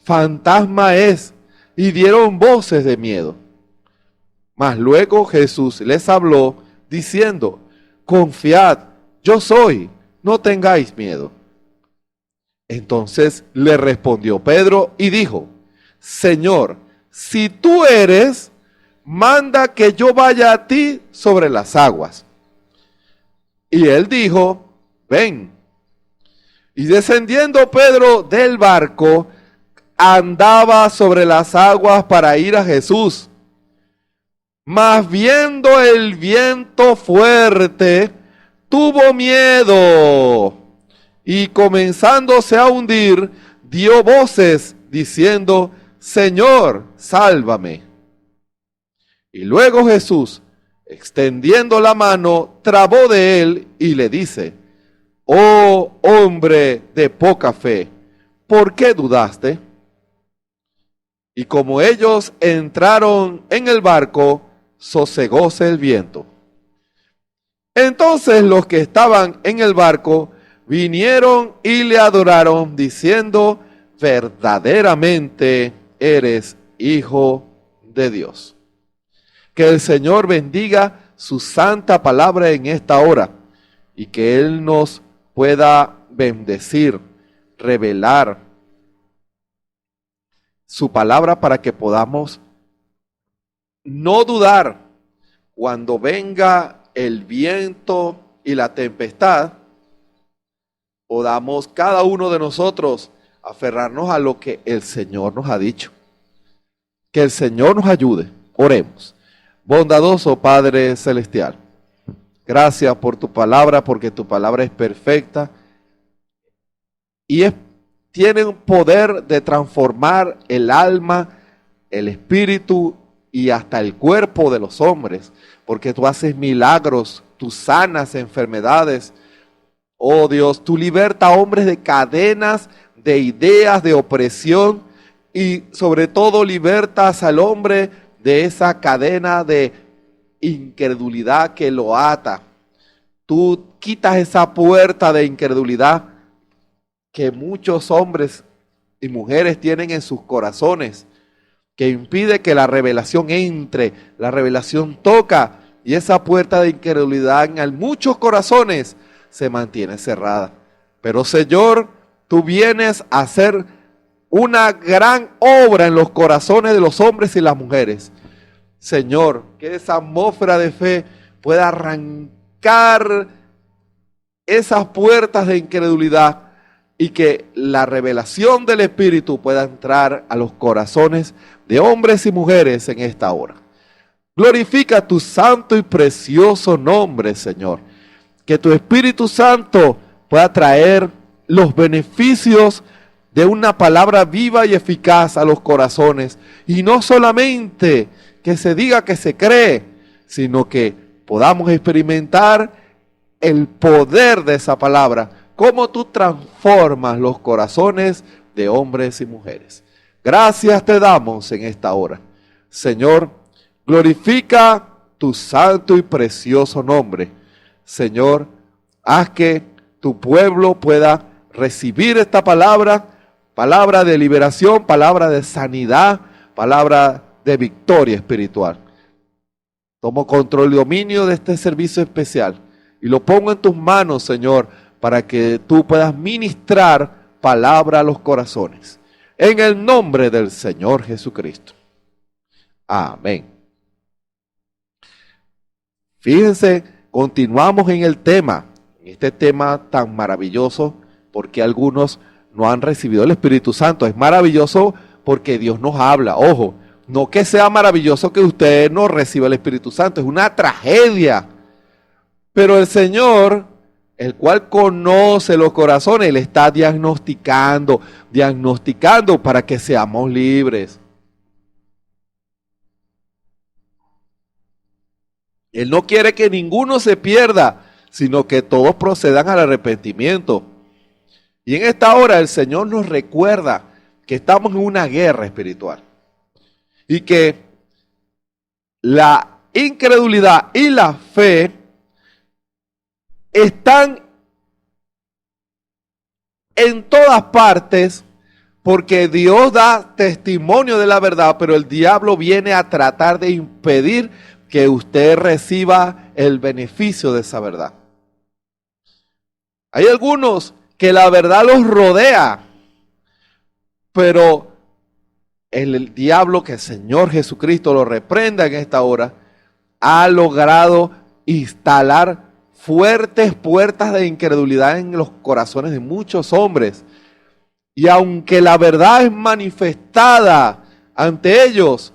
fantasma es, y dieron voces de miedo. Mas luego Jesús les habló diciendo, confiad, yo soy, no tengáis miedo. Entonces le respondió Pedro y dijo, Señor, si tú eres, manda que yo vaya a ti sobre las aguas. Y él dijo, ven. Y descendiendo Pedro del barco, andaba sobre las aguas para ir a Jesús. Mas viendo el viento fuerte, tuvo miedo. Y comenzándose a hundir, dio voces diciendo, Señor, sálvame. Y luego Jesús, extendiendo la mano, trabó de él y le dice, oh hombre de poca fe, ¿por qué dudaste? Y como ellos entraron en el barco, sosegóse el viento. Entonces los que estaban en el barco vinieron y le adoraron, diciendo, verdaderamente eres Hijo de Dios. Que el Señor bendiga su santa palabra en esta hora y que Él nos pueda bendecir, revelar su palabra para que podamos no dudar cuando venga el viento y la tempestad, podamos cada uno de nosotros aferrarnos a lo que el Señor nos ha dicho. Que el Señor nos ayude. Oremos. Bondadoso Padre Celestial, gracias por tu palabra, porque tu palabra es perfecta y tiene un poder de transformar el alma, el espíritu y hasta el cuerpo de los hombres, porque tú haces milagros, tú sanas enfermedades. Oh Dios, tú libertas a hombres de cadenas, de ideas, de opresión y sobre todo libertas al hombre de esa cadena de incredulidad que lo ata. Tú quitas esa puerta de incredulidad que muchos hombres y mujeres tienen en sus corazones, que impide que la revelación entre, la revelación toca, y esa puerta de incredulidad en muchos corazones se mantiene cerrada. Pero Señor, tú vienes a hacer una gran obra en los corazones de los hombres y las mujeres. Señor, que esa atmósfera de fe pueda arrancar esas puertas de incredulidad y que la revelación del Espíritu pueda entrar a los corazones de hombres y mujeres en esta hora. Glorifica tu santo y precioso nombre, Señor. Que tu Espíritu Santo pueda traer los beneficios de una palabra viva y eficaz a los corazones. Y no solamente que se diga que se cree, sino que podamos experimentar el poder de esa palabra. Cómo tú transformas los corazones de hombres y mujeres. Gracias te damos en esta hora. Señor, glorifica tu santo y precioso nombre. Señor, haz que tu pueblo pueda recibir esta palabra, palabra de liberación, palabra de sanidad, palabra de victoria espiritual. Tomo control y dominio de este servicio especial y lo pongo en tus manos, Señor, para que tú puedas ministrar palabra a los corazones. En el nombre del Señor Jesucristo. Amén. Fíjense, continuamos en el tema, este tema tan maravilloso, porque algunos no han recibido el Espíritu Santo. Es maravilloso porque Dios nos habla. Ojo, no que sea maravilloso que usted no reciba el Espíritu Santo, es una tragedia. Pero el Señor, el cual conoce los corazones, Él está diagnosticando para que seamos libres. Él no quiere que ninguno se pierda, sino que todos procedan al arrepentimiento. Y en esta hora el Señor nos recuerda que estamos en una guerra espiritual. Y que la incredulidad y la fe están en todas partes, porque Dios da testimonio de la verdad, pero el diablo viene a tratar de impedir que usted reciba el beneficio de esa verdad. Hay algunos que la verdad los rodea, pero el diablo, que el Señor Jesucristo lo reprenda en esta hora, ha logrado instalar fuertes puertas de incredulidad en los corazones de muchos hombres. Y aunque la verdad es manifestada ante ellos,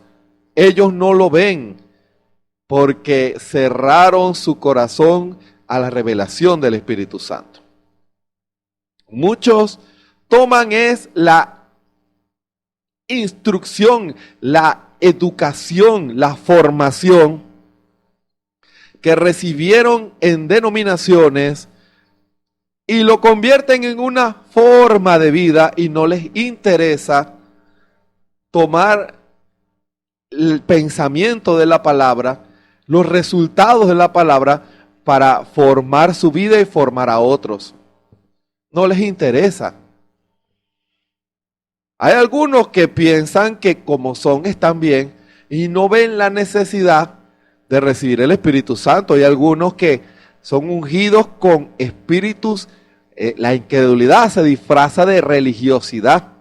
ellos no lo ven, porque cerraron su corazón a la revelación del Espíritu Santo. Muchos toman la instrucción, la educación, la formación que recibieron en denominaciones y lo convierten en una forma de vida, y no les interesa tomar el pensamiento de la palabra, los resultados de la palabra, para formar su vida y formar a otros. No les interesa. Hay algunos que piensan que como son están bien y no ven la necesidad de recibir el Espíritu Santo. Hay algunos que son ungidos con espíritus. La incredulidad se disfraza de religiosidad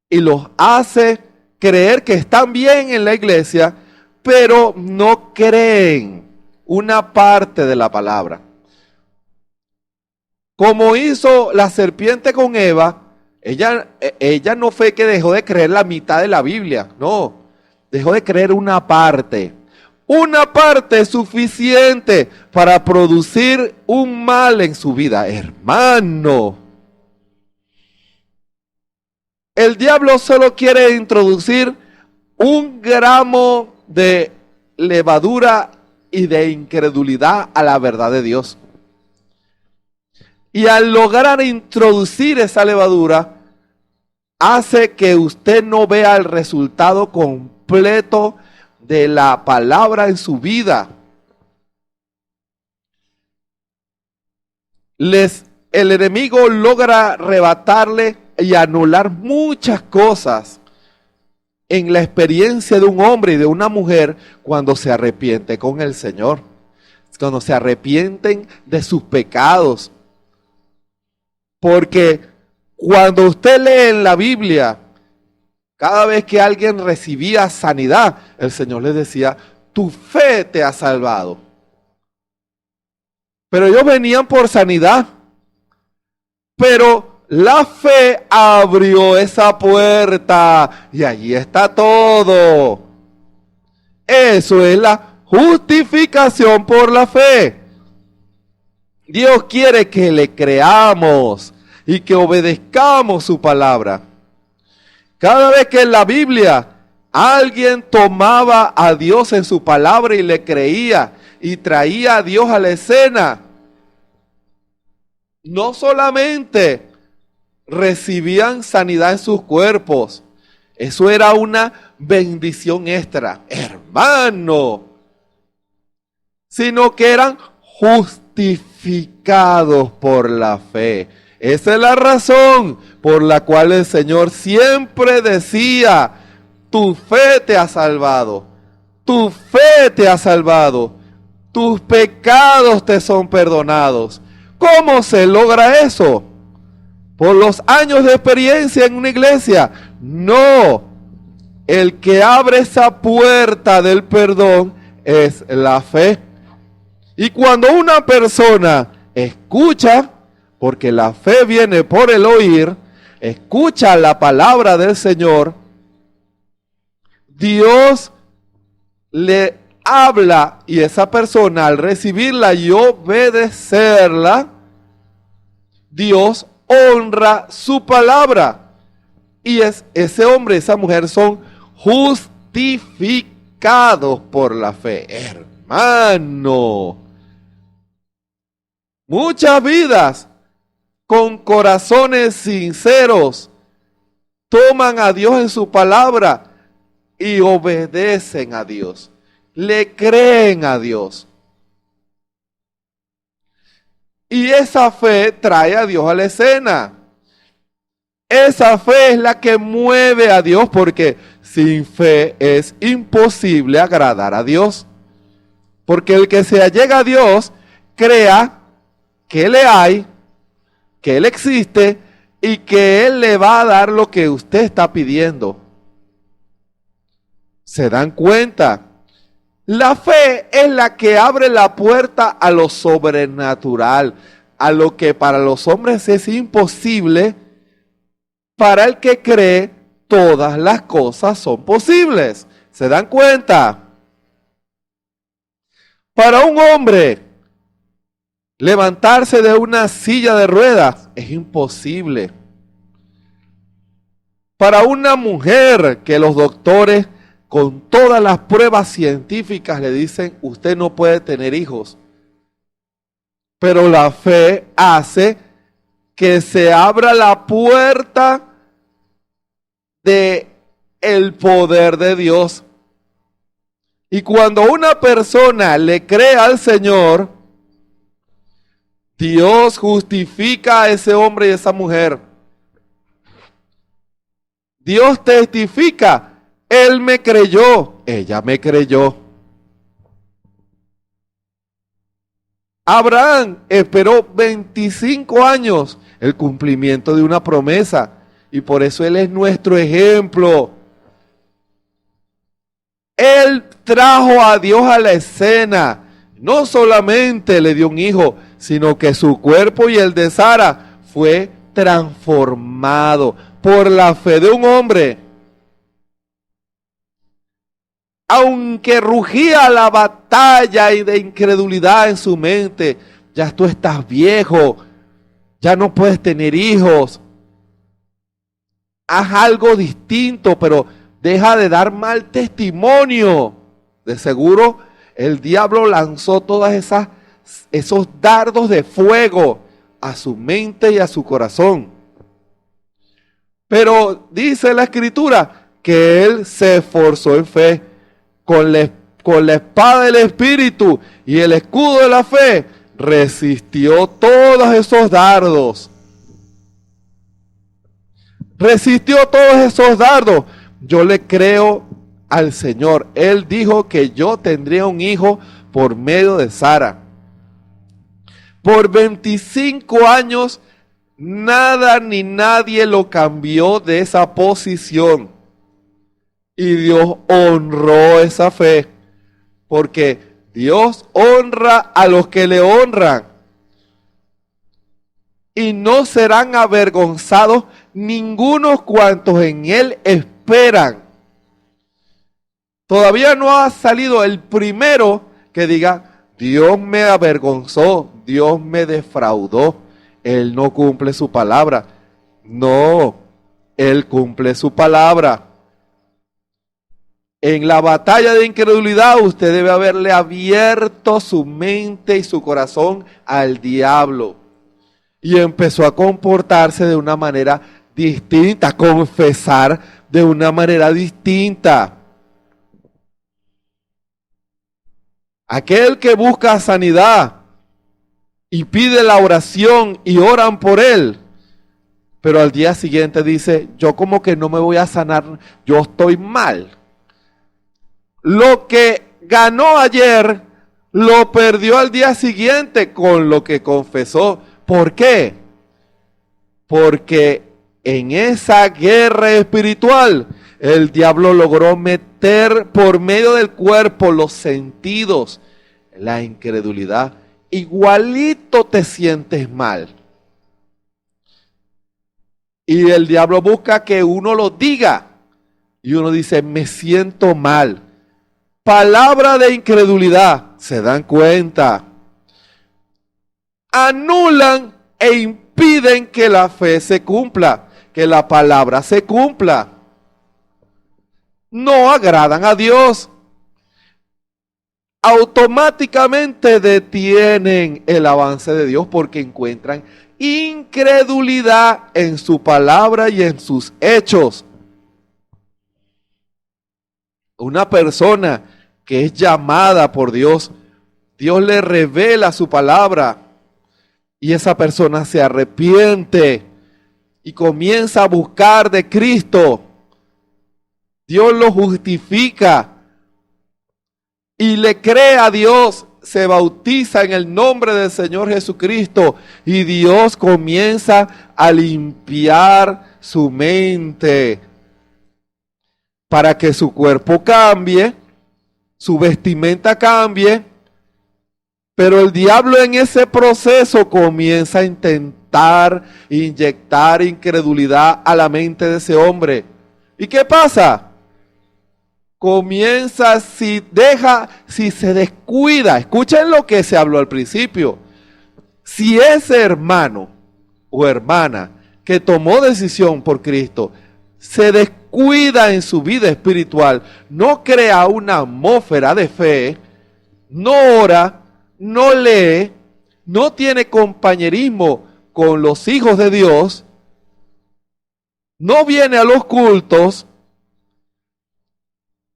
y los hace creer que están bien en la iglesia, pero no creen una parte de la palabra. Como hizo la serpiente con Eva, ella no fue que dejó de creer la mitad de la Biblia, no, dejó de creer una parte. Una parte suficiente para producir un mal en su vida, hermano. El diablo solo quiere introducir 1 gramo de levadura y de incredulidad a la verdad de Dios. Y al lograr introducir esa levadura, hace que usted no vea el resultado completo de la palabra en su vida. El enemigo logra arrebatarle y anular muchas cosas en la experiencia de un hombre y de una mujer cuando se arrepiente con el Señor, cuando se arrepienten de sus pecados. Porque cuando usted lee en la Biblia, cada vez que alguien recibía sanidad, el Señor les decía, tu fe te ha salvado. Pero ellos venían por sanidad. Pero la fe abrió esa puerta y allí está todo. Eso es la justificación por la fe. Dios quiere que le creamos y que obedezcamos su palabra. Cada vez que en la Biblia alguien tomaba a Dios en su palabra y le creía y traía a Dios a la escena, no solamente recibían sanidad en sus cuerpos, eso era una bendición extra, hermano, sino que eran justificados por la fe. Esa es la razón por la cual el Señor siempre decía, tu fe te ha salvado, tu fe te ha salvado, tus pecados te son perdonados. ¿Cómo se logra eso? ¿Por los años de experiencia en una iglesia? No. El que abre esa puerta del perdón es la fe. Y cuando una persona escucha, porque la fe viene por el oír, escucha la palabra del Señor, Dios le habla y esa persona al recibirla y obedecerla, Dios honra su palabra. Y ese hombre, esa mujer son justificados por la fe. Hermano, muchas vidas con corazones sinceros toman a Dios en su palabra y obedecen a Dios. Le creen a Dios. Y esa fe trae a Dios a la escena. Esa fe es la que mueve a Dios, porque sin fe es imposible agradar a Dios. Porque el que se allega a Dios, crea que le hay, que Él existe y que Él le va a dar lo que usted está pidiendo. ¿Se dan cuenta? La fe es la que abre la puerta a lo sobrenatural, a lo que para los hombres es imposible. Para el que cree, todas las cosas son posibles. ¿Se dan cuenta? Para un hombre, levantarse de una silla de ruedas es imposible. Para una mujer que los doctores, con todas las pruebas científicas, le dicen, usted no puede tener hijos. Pero la fe hace que se abra la puerta de el poder de Dios. Y cuando una persona le cree al Señor, Dios justifica a ese hombre y esa mujer. Dios testifica, él me creyó, ella me creyó. Abraham esperó 25 años el cumplimiento de una promesa y por eso él es nuestro ejemplo. Él trajo a Dios a la escena. No solamente le dio un hijo, sino que su cuerpo y el de Sara fue transformado por la fe de un hombre. Aunque rugía la batalla y de incredulidad en su mente, ya tú estás viejo, ya no puedes tener hijos. Haz algo distinto, pero deja de dar mal testimonio. De seguro el diablo lanzó todas esos dardos de fuego a su mente y a su corazón. Pero dice la Escritura que él se esforzó en fe, con la espada del Espíritu y el escudo de la fe, resistió todos esos dardos. Resistió todos esos dardos. Yo le creo al Señor. Él dijo que yo tendría un hijo por medio de Sara. Por 25 años, nada ni nadie lo cambió de esa posición. Y Dios honró esa fe, porque Dios honra a los que le honran. Y no serán avergonzados ningunos cuantos en Él esperan. Todavía no ha salido el primero que diga, Dios me avergonzó, Dios me defraudó, Él no cumple su palabra. No, Él cumple su palabra. En la batalla de incredulidad usted debe haberle abierto su mente y su corazón al diablo. Y empezó a comportarse de una manera distinta, a confesar de una manera distinta. Aquel que busca sanidad y pide la oración y oran por él, pero al día siguiente dice, yo como que no me voy a sanar, yo estoy mal. Lo que ganó ayer, lo perdió al día siguiente con lo que confesó. ¿Por qué? Porque en esa guerra espiritual, el diablo logró meter por medio del cuerpo los sentidos, la incredulidad. Igualito te sientes mal. Y el diablo busca que uno lo diga. Y uno dice, me siento mal. Palabra de incredulidad, se dan cuenta. Anulan e impiden que la fe se cumpla, que la palabra se cumpla. No agradan a Dios. Automáticamente detienen el avance de Dios porque encuentran incredulidad en su palabra y en sus hechos. Una persona que es llamada por Dios, Dios le revela su palabra y esa persona se arrepiente y comienza a buscar de Cristo. Dios lo justifica y le cree a Dios, se bautiza en el nombre del Señor Jesucristo y Dios comienza a limpiar su mente para que su cuerpo cambie, su vestimenta cambie, pero el diablo en ese proceso comienza a intentar inyectar incredulidad a la mente de ese hombre. ¿Y qué pasa? Comienza, si se descuida, escuchen lo que se habló al principio. Si ese hermano o hermana que tomó decisión por Cristo se descuida en su vida espiritual, no crea una atmósfera de fe, no ora, no lee, no tiene compañerismo con los hijos de Dios, no viene a los cultos,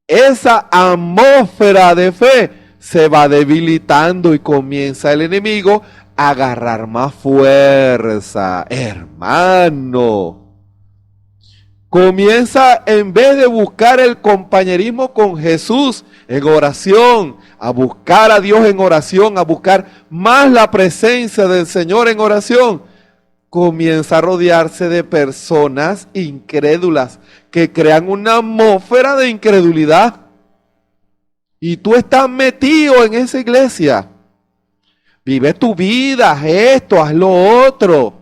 esa atmósfera de fe se va debilitando y comienza el enemigo a agarrar más fuerza. Hermano, comienza, en vez de buscar el compañerismo con Jesús en oración, a buscar a Dios en oración, a buscar más la presencia del Señor en oración, comienza a rodearse de personas incrédulas que crean una atmósfera de incredulidad. Y tú estás metido en esa iglesia. Vive tu vida, haz esto, haz lo otro.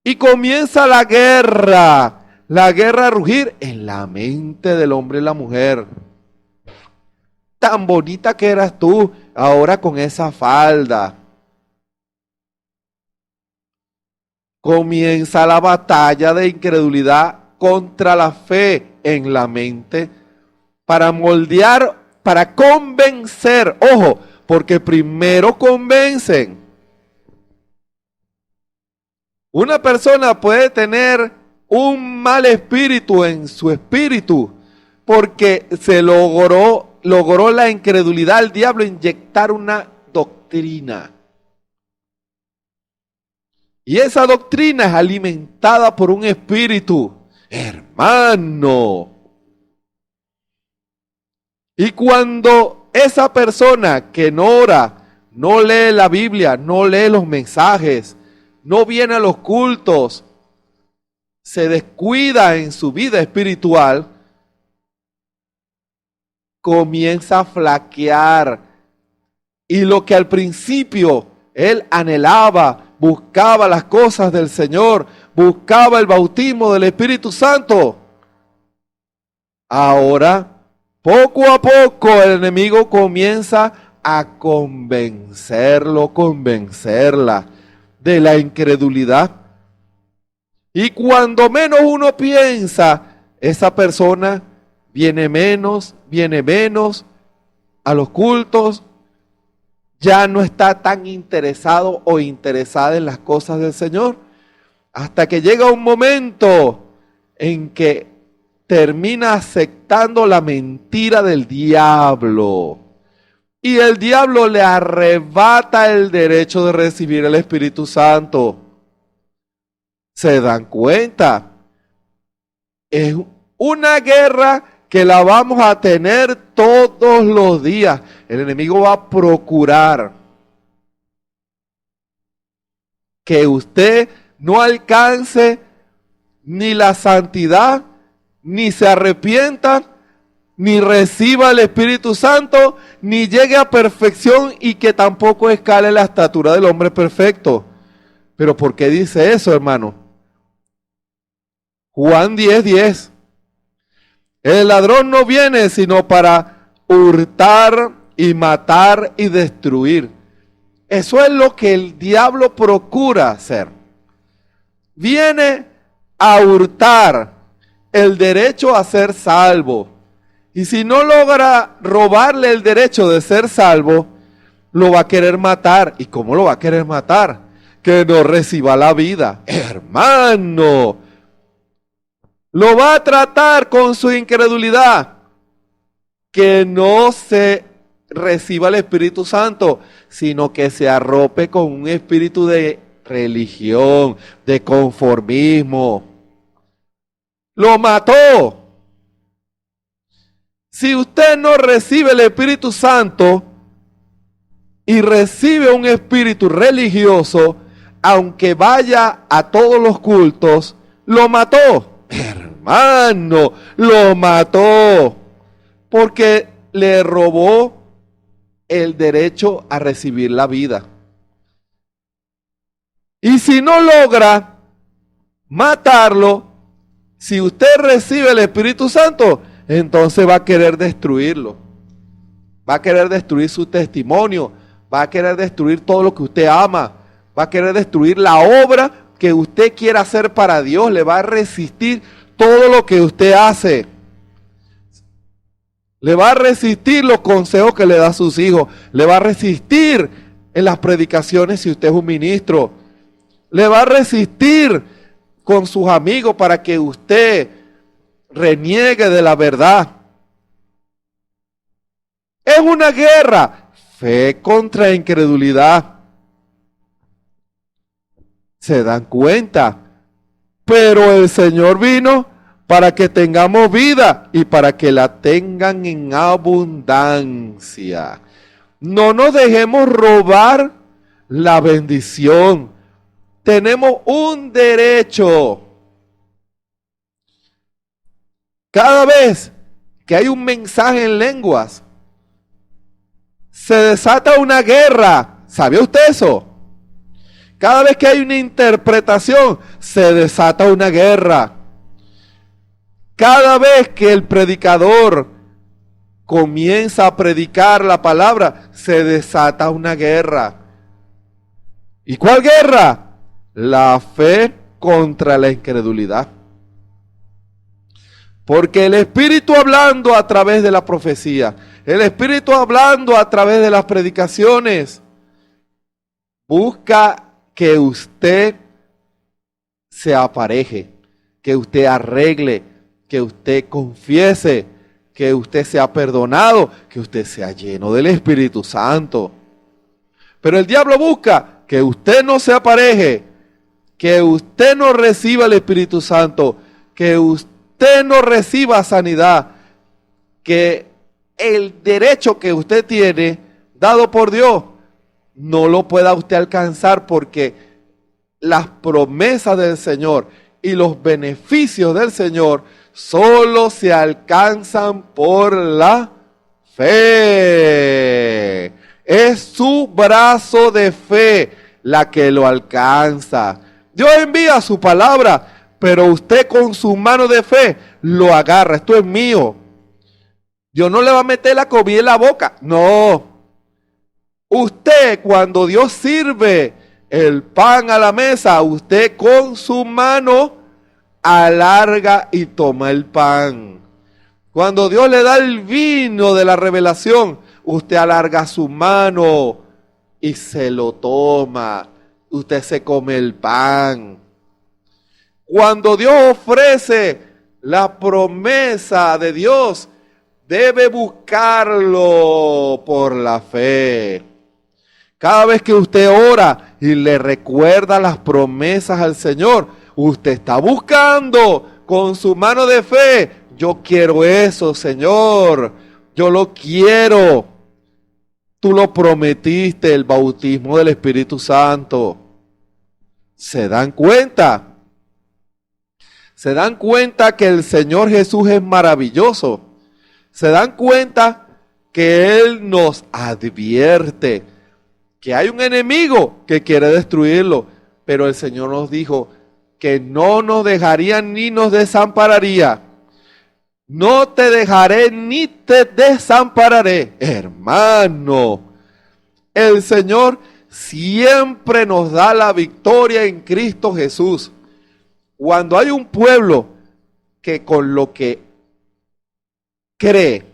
Y comienza la guerra a rugir en la mente del hombre y la mujer. Tan bonita que eras tú, ahora con esa falda. Comienza la batalla de incredulidad contra la fe en la mente para moldear, para convencer. Ojo, porque primero convencen. Una persona puede tener un mal espíritu en su espíritu, porque se logró la incredulidad al diablo inyectar una doctrina. Y esa doctrina es alimentada por un espíritu, hermano. Y cuando esa persona que no ora, no lee la Biblia, no lee los mensajes, no viene a los cultos, se descuida en su vida espiritual, comienza a flaquear. Y lo que al principio él anhelaba, buscaba las cosas del Señor, buscaba el bautismo del Espíritu Santo, ahora poco a poco el enemigo comienza a convencerla de la incredulidad. Y cuando menos uno piensa, esa persona viene menos a los cultos, ya no está tan interesado o interesada en las cosas del Señor, hasta que llega un momento en que termina aceptando la mentira del diablo. Y el diablo le arrebata el derecho de recibir el Espíritu Santo. ¿Se dan cuenta? Es una guerra que la vamos a tener todos los días. El enemigo va a procurar que usted no alcance ni la santidad, ni se arrepienta, ni reciba el Espíritu Santo, ni llegue a perfección y que tampoco escale la estatura del hombre perfecto. ¿Pero por qué dice eso, hermano? Juan 10:10. El ladrón no viene sino para hurtar y matar y destruir. Eso es lo que el diablo procura hacer. Viene a hurtar el derecho a ser salvo. Y si no logra robarle el derecho de ser salvo, lo va a querer matar. ¿Y cómo lo va a querer matar? Que no reciba la vida. Hermano, lo va a tratar con su incredulidad. Que no se reciba el Espíritu Santo, sino que se arrope con un espíritu de religión, de conformismo. Lo mató. Si usted no recibe el Espíritu Santo y recibe un espíritu religioso, aunque vaya a todos los cultos, lo mató. Hermano, lo mató. Porque le robó el derecho a recibir la vida. Y si no logra matarlo, si usted recibe el Espíritu Santo, entonces va a querer destruirlo. Va a querer destruir su testimonio. Va a querer destruir todo lo que usted ama. Va a querer destruir la obra que usted quiera hacer para Dios. Le va a resistir todo lo que usted hace. Le va a resistir los consejos que le da a sus hijos. Le va a resistir en las predicaciones si usted es un ministro. Le va a resistir con sus amigos para que usted reniegue de la verdad. Es una guerra. Fe contra incredulidad. ¿Se dan cuenta? Pero el Señor vino para que tengamos vida y para que la tengan en abundancia. No nos dejemos robar la bendición. Tenemos un derecho. Cada vez que hay un mensaje en lenguas, se desata una guerra. ¿Sabía usted eso? Cada vez que hay una interpretación, se desata una guerra. Cada vez que el predicador comienza a predicar la palabra, se desata una guerra. ¿Y cuál guerra? La fe contra la incredulidad. Porque el Espíritu hablando a través de la profecía, el Espíritu hablando a través de las predicaciones, busca que usted se apareje, que usted arregle, que usted confiese que usted sea perdonado, que usted sea lleno del Espíritu Santo. Pero el diablo busca que usted no se apareje, que usted no reciba el Espíritu Santo, que usted no reciba sanidad, que el derecho que usted tiene dado por Dios no lo pueda usted alcanzar, porque las promesas del Señor y los beneficios del Señor solo se alcanzan por la fe. Es su brazo de fe la que lo alcanza. Dios envía su palabra, pero usted con su mano de fe lo agarra. Esto es mío. Dios no le va a meter la comida en la boca. No. Usted, cuando Dios sirve el pan a la mesa, usted con su mano alarga y toma el pan. Cuando Dios le da el vino de la revelación, usted alarga su mano y se lo toma. Usted se come el pan. Cuando Dios ofrece la promesa de Dios, debe buscarlo por la fe. Cada vez que usted ora y le recuerda las promesas al Señor, usted está buscando con su mano de fe. Yo quiero eso, Señor. Yo lo quiero. Tú lo prometiste, el bautismo del Espíritu Santo. ¿Se dan cuenta? ¿Se dan cuenta que el Señor Jesús es maravilloso? ¿Se dan cuenta que Él nos advierte que hay un enemigo que quiere destruirlo? Pero el Señor nos dijo que no nos dejaría ni nos desampararía. No te dejaré ni te desampararé. Hermano, el Señor siempre nos da la victoria en Cristo Jesús. Cuando hay un pueblo que con lo que cree,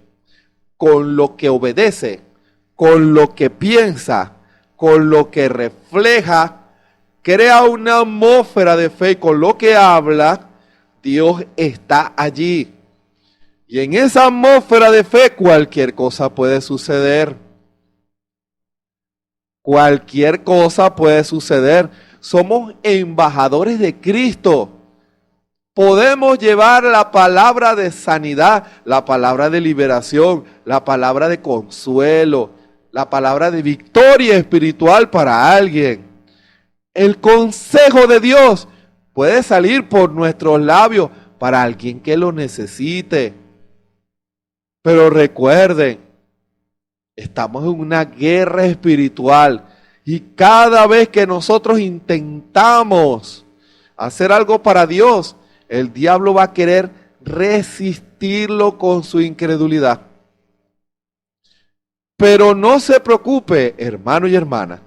con lo que obedece, con lo que piensa, con lo que refleja, crea una atmósfera de fe, y con lo que habla, Dios está allí. Y en esa atmósfera de fe cualquier cosa puede suceder. Cualquier cosa puede suceder. Somos embajadores de Cristo. Podemos llevar la palabra de sanidad, la palabra de liberación, la palabra de consuelo, la palabra de victoria espiritual para alguien. El consejo de Dios puede salir por nuestros labios para alguien que lo necesite. Pero recuerden, estamos en una guerra espiritual y cada vez que nosotros intentamos hacer algo para Dios, el diablo va a querer resistirlo con su incredulidad. Pero no se preocupe, hermano y hermana.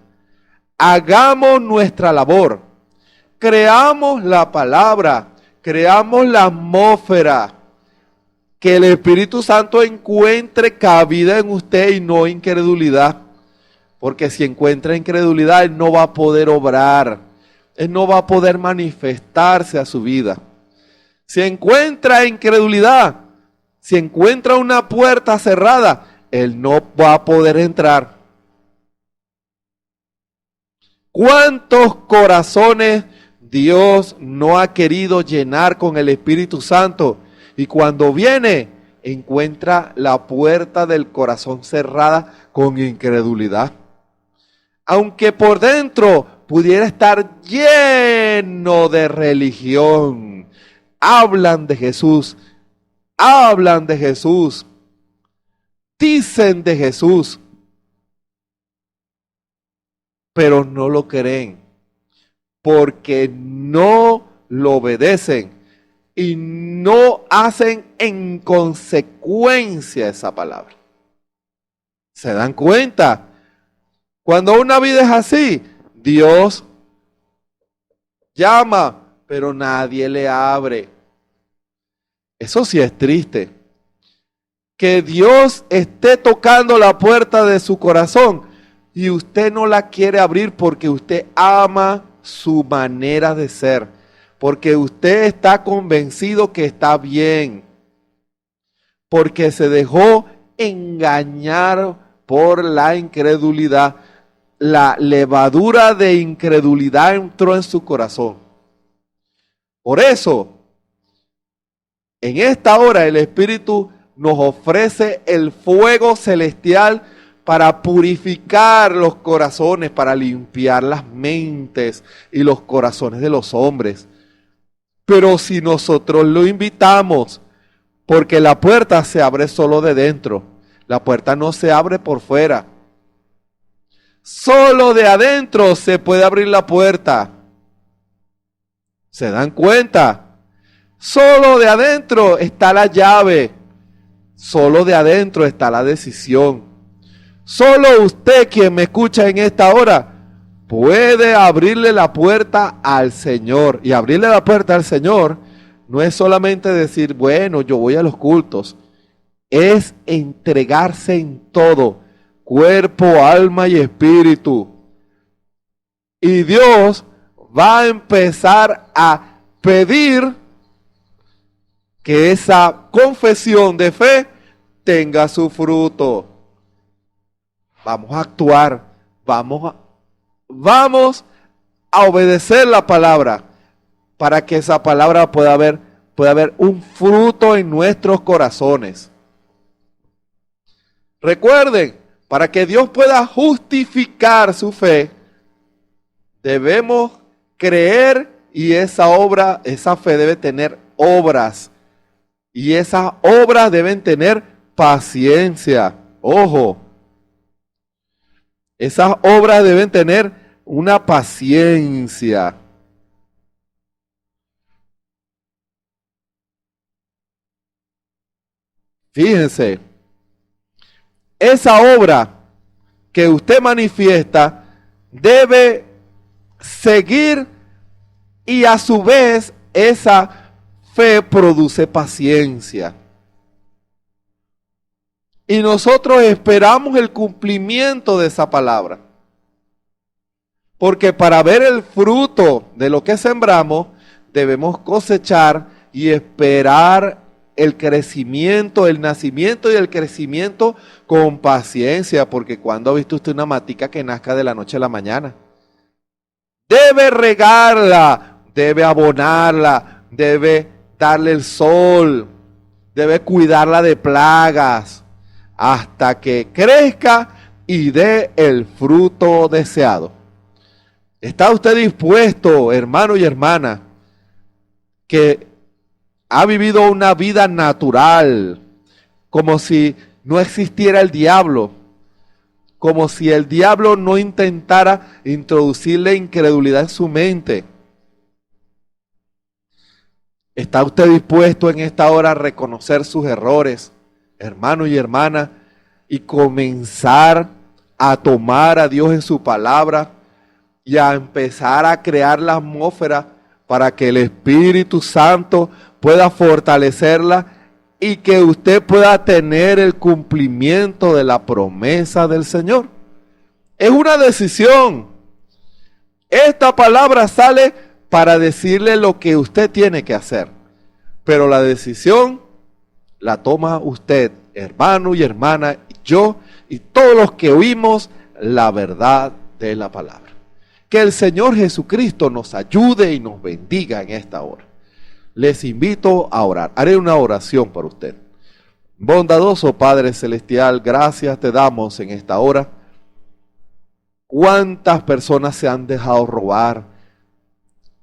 Hagamos nuestra labor. Creamos la palabra, creamos la atmósfera. Que el Espíritu Santo encuentre cabida en usted y no incredulidad. Porque si encuentra incredulidad, Él no va a poder obrar. Él no va a poder manifestarse a su vida. Si encuentra incredulidad, si encuentra una puerta cerrada, Él no va a poder entrar. ¿Cuántos corazones Dios no ha querido llenar con el Espíritu Santo? Y cuando viene, encuentra la puerta del corazón cerrada con incredulidad. Aunque por dentro pudiera estar lleno de religión. Hablan de Jesús, dicen de Jesús, pero no lo creen, porque no lo obedecen. Y no hacen en consecuencia esa palabra. ¿Se dan cuenta? Cuando una vida es así, Dios llama, pero nadie le abre. Eso sí es triste. Que Dios esté tocando la puerta de su corazón y usted no la quiere abrir porque usted ama su manera de ser. Porque usted está convencido que está bien. porque se dejó engañar por la incredulidad. La levadura de incredulidad entró en su corazón. Por eso, en esta hora el Espíritu nos ofrece el fuego celestial para purificar los corazones, para limpiar las mentes y los corazones de los hombres. Pero si nosotros lo invitamos, porque la puerta se abre solo de dentro, la puerta no se abre por fuera. Solo de adentro se puede abrir la puerta. ¿Se dan cuenta? Solo de adentro está la llave. Solo de adentro está la decisión. Solo usted, quien me escucha en esta hora, puede abrirle la puerta al Señor. Y abrirle la puerta al Señor no es solamente decir, bueno, yo voy a los cultos. Es entregarse en todo, cuerpo, alma y espíritu. Y Dios va a empezar a pedir que esa confesión de fe tenga su fruto. Vamos a actuar, vamos a obedecer la palabra para que esa palabra pueda haber un fruto en nuestros corazones. Recuerden, para que Dios pueda justificar su fe, debemos creer y esa fe debe tener obras. Y esas obras deben tener paciencia. Ojo. Esas obras deben tener una paciencia. Fíjense, esa obra que usted manifiesta debe seguir y a su vez esa fe produce paciencia. Y nosotros esperamos el cumplimiento de esa palabra. Porque para ver el fruto de lo que sembramos, debemos cosechar y esperar el crecimiento, el nacimiento y el crecimiento con paciencia. Porque cuando ha visto usted una matica que nazca de la noche a la mañana, debe regarla, debe abonarla, debe darle el sol, debe cuidarla de plagas hasta que crezca y dé el fruto deseado. ¿Está usted dispuesto, hermano y hermana, que ha vivido una vida natural, como si no existiera el diablo, como si el diablo no intentara introducirle incredulidad en su mente? ¿Está usted dispuesto en esta hora a reconocer sus errores, hermano y hermana, y comenzar a tomar a Dios en su palabra y a empezar a crear la atmósfera para que el Espíritu Santo pueda fortalecerla y que usted pueda tener el cumplimiento de la promesa del Señor? Es una decisión. Esta palabra sale para decirle lo que usted tiene que hacer, pero la decisión la toma usted, hermano y hermana, yo y todos los que oímos la verdad de la palabra. Que el Señor Jesucristo nos ayude y nos bendiga en esta hora. Les invito a orar. Haré una oración por usted. Bondadoso Padre Celestial, gracias te damos en esta hora. ¿Cuántas personas se han dejado robar?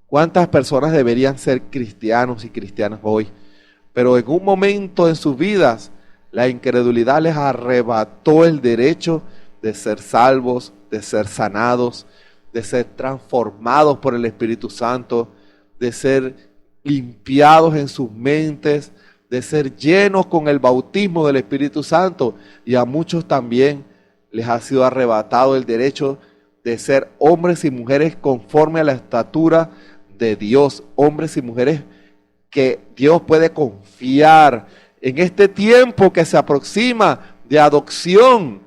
¿Cuántas personas deberían ser cristianos y cristianas hoy? Pero en un momento en sus vidas, la incredulidad les arrebató el derecho de ser salvos, de ser sanados, de ser transformados por el Espíritu Santo, de ser limpiados en sus mentes, de ser llenos con el bautismo del Espíritu Santo. Y a muchos también les ha sido arrebatado el derecho de ser hombres y mujeres conforme a la estatura de Dios, hombres y mujeres que Dios puede confiar. En este tiempo que se aproxima de adopción,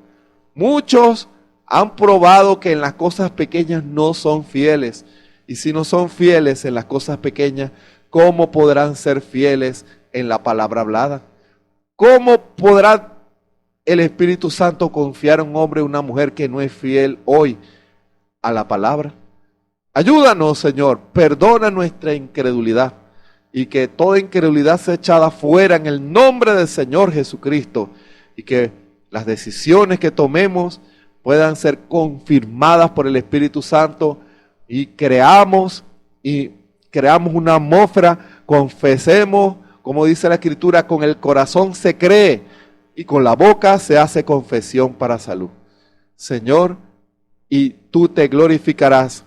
muchos han probado que en las cosas pequeñas no son fieles. Y si no son fieles en las cosas pequeñas, ¿cómo podrán ser fieles en la palabra hablada? ¿Cómo podrá el Espíritu Santo confiar en un hombre o una mujer que no es fiel hoy a la palabra? Ayúdanos, Señor, perdona nuestra incredulidad y que toda incredulidad sea echada fuera en el nombre del Señor Jesucristo y que las decisiones que tomemos puedan ser confirmadas por el Espíritu Santo y creamos una atmósfera, confesemos, como dice la Escritura, con el corazón se cree y con la boca se hace confesión para salud. Señor, y tú te glorificarás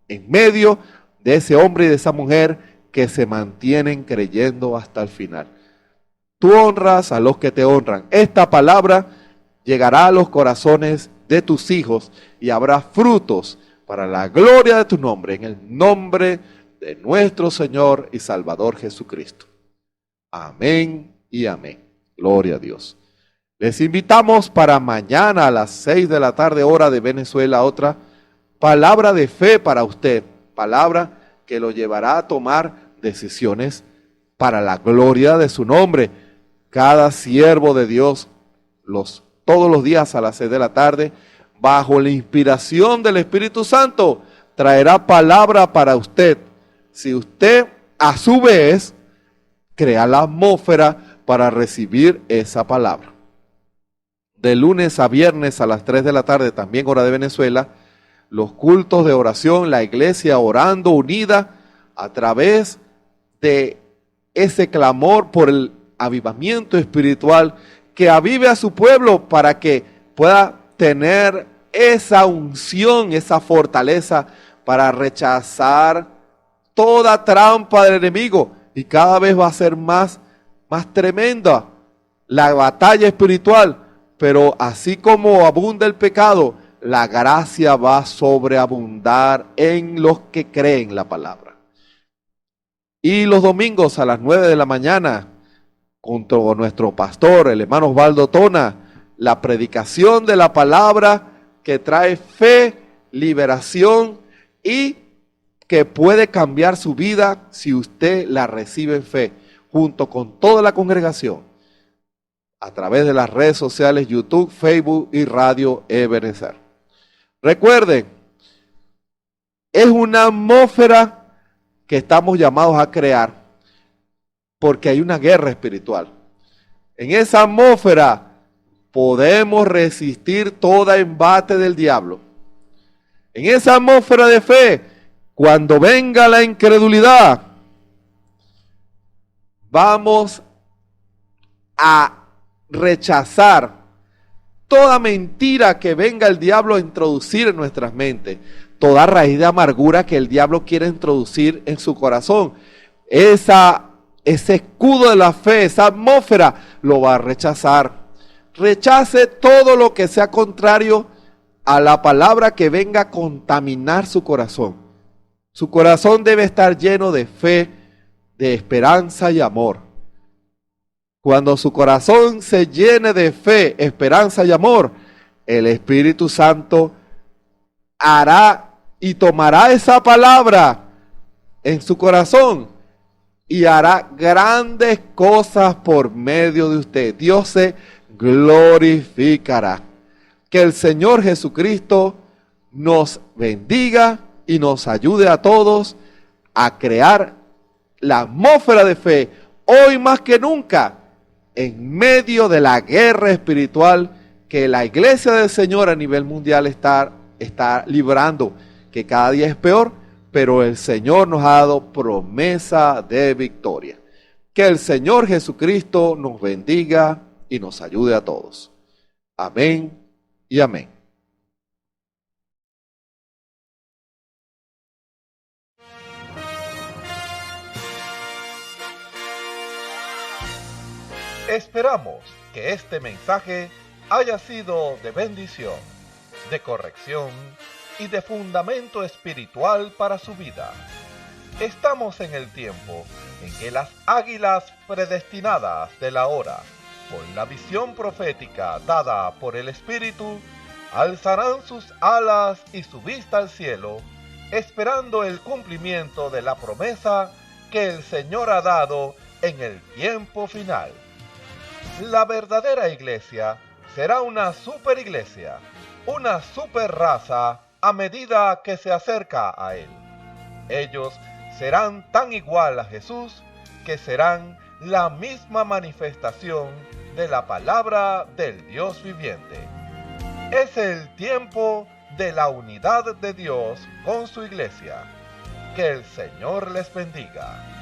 en medio de ese hombre y de esa mujer que se mantienen creyendo hasta el final. Tú honras a los que te honran. Esta palabra llegará a los corazones de tus hijos y habrá frutos para la gloria de tu nombre, en el nombre de nuestro Señor y Salvador Jesucristo. Amén y amén. Gloria a Dios. Les invitamos para mañana a las 6 de la tarde, hora de Venezuela, otra palabra de fe para usted. Palabra que lo llevará a tomar decisiones para la gloria de su nombre. Cada siervo de Dios, todos los días a las 6 de la tarde, bajo la inspiración del Espíritu Santo, traerá palabra para usted. Si usted, a su vez, crea la atmósfera para recibir esa palabra. De lunes a viernes a las 3 de la tarde, también hora de Venezuela, los cultos de oración, la iglesia orando unida a través de ese clamor por el avivamiento espiritual que avive a su pueblo para que pueda tener esa unción, esa fortaleza para rechazar toda trampa del enemigo, y cada vez va a ser más tremenda la batalla espiritual, pero así como abunda el pecado, la gracia va a sobreabundar en los que creen la palabra. Y los domingos a las 9 de la mañana, junto con nuestro pastor, el hermano Osvaldo Tona, la predicación de la palabra que trae fe, liberación y que puede cambiar su vida si usted la recibe en fe, junto con toda la congregación, a través de las redes sociales, YouTube, Facebook y Radio Ebenezer. Recuerden, es una atmósfera que estamos llamados a crear, porque hay una guerra espiritual. En esa atmósfera podemos resistir todo embate del diablo. En esa atmósfera de fe, cuando venga la incredulidad, vamos a rechazar toda mentira que venga el diablo a introducir en nuestras mentes, toda raíz de amargura que el diablo quiere introducir en su corazón. Ese escudo de la fe, esa atmósfera, lo va a rechazar. Rechace todo lo que sea contrario a la palabra que venga a contaminar su corazón. Su corazón debe estar lleno de fe, de esperanza y amor. Cuando su corazón se llene de fe, esperanza y amor, el Espíritu Santo hará y tomará esa palabra en su corazón y hará grandes cosas por medio de usted. Dios se glorificará. Que el Señor Jesucristo nos bendiga y nos ayude a todos a crear la atmósfera de fe, hoy más que nunca, en medio de la guerra espiritual que la iglesia del Señor a nivel mundial está librando, que cada día es peor, pero el Señor nos ha dado promesa de victoria. Que el Señor Jesucristo nos bendiga y nos ayude a todos. Amén y amén. Esperamos que este mensaje haya sido de bendición, de corrección y de fundamento espiritual para su vida. Estamos en el tiempo en que las águilas predestinadas de la hora, con la visión profética dada por el Espíritu, alzarán sus alas y su vista al cielo, esperando el cumplimiento de la promesa que el Señor ha dado en el tiempo final. La verdadera iglesia será una superiglesia, una super raza a medida que se acerca a Él. Ellos serán tan igual a Jesús que serán la misma manifestación de la palabra del Dios viviente. Es el tiempo de la unidad de Dios con su iglesia. Que el Señor les bendiga.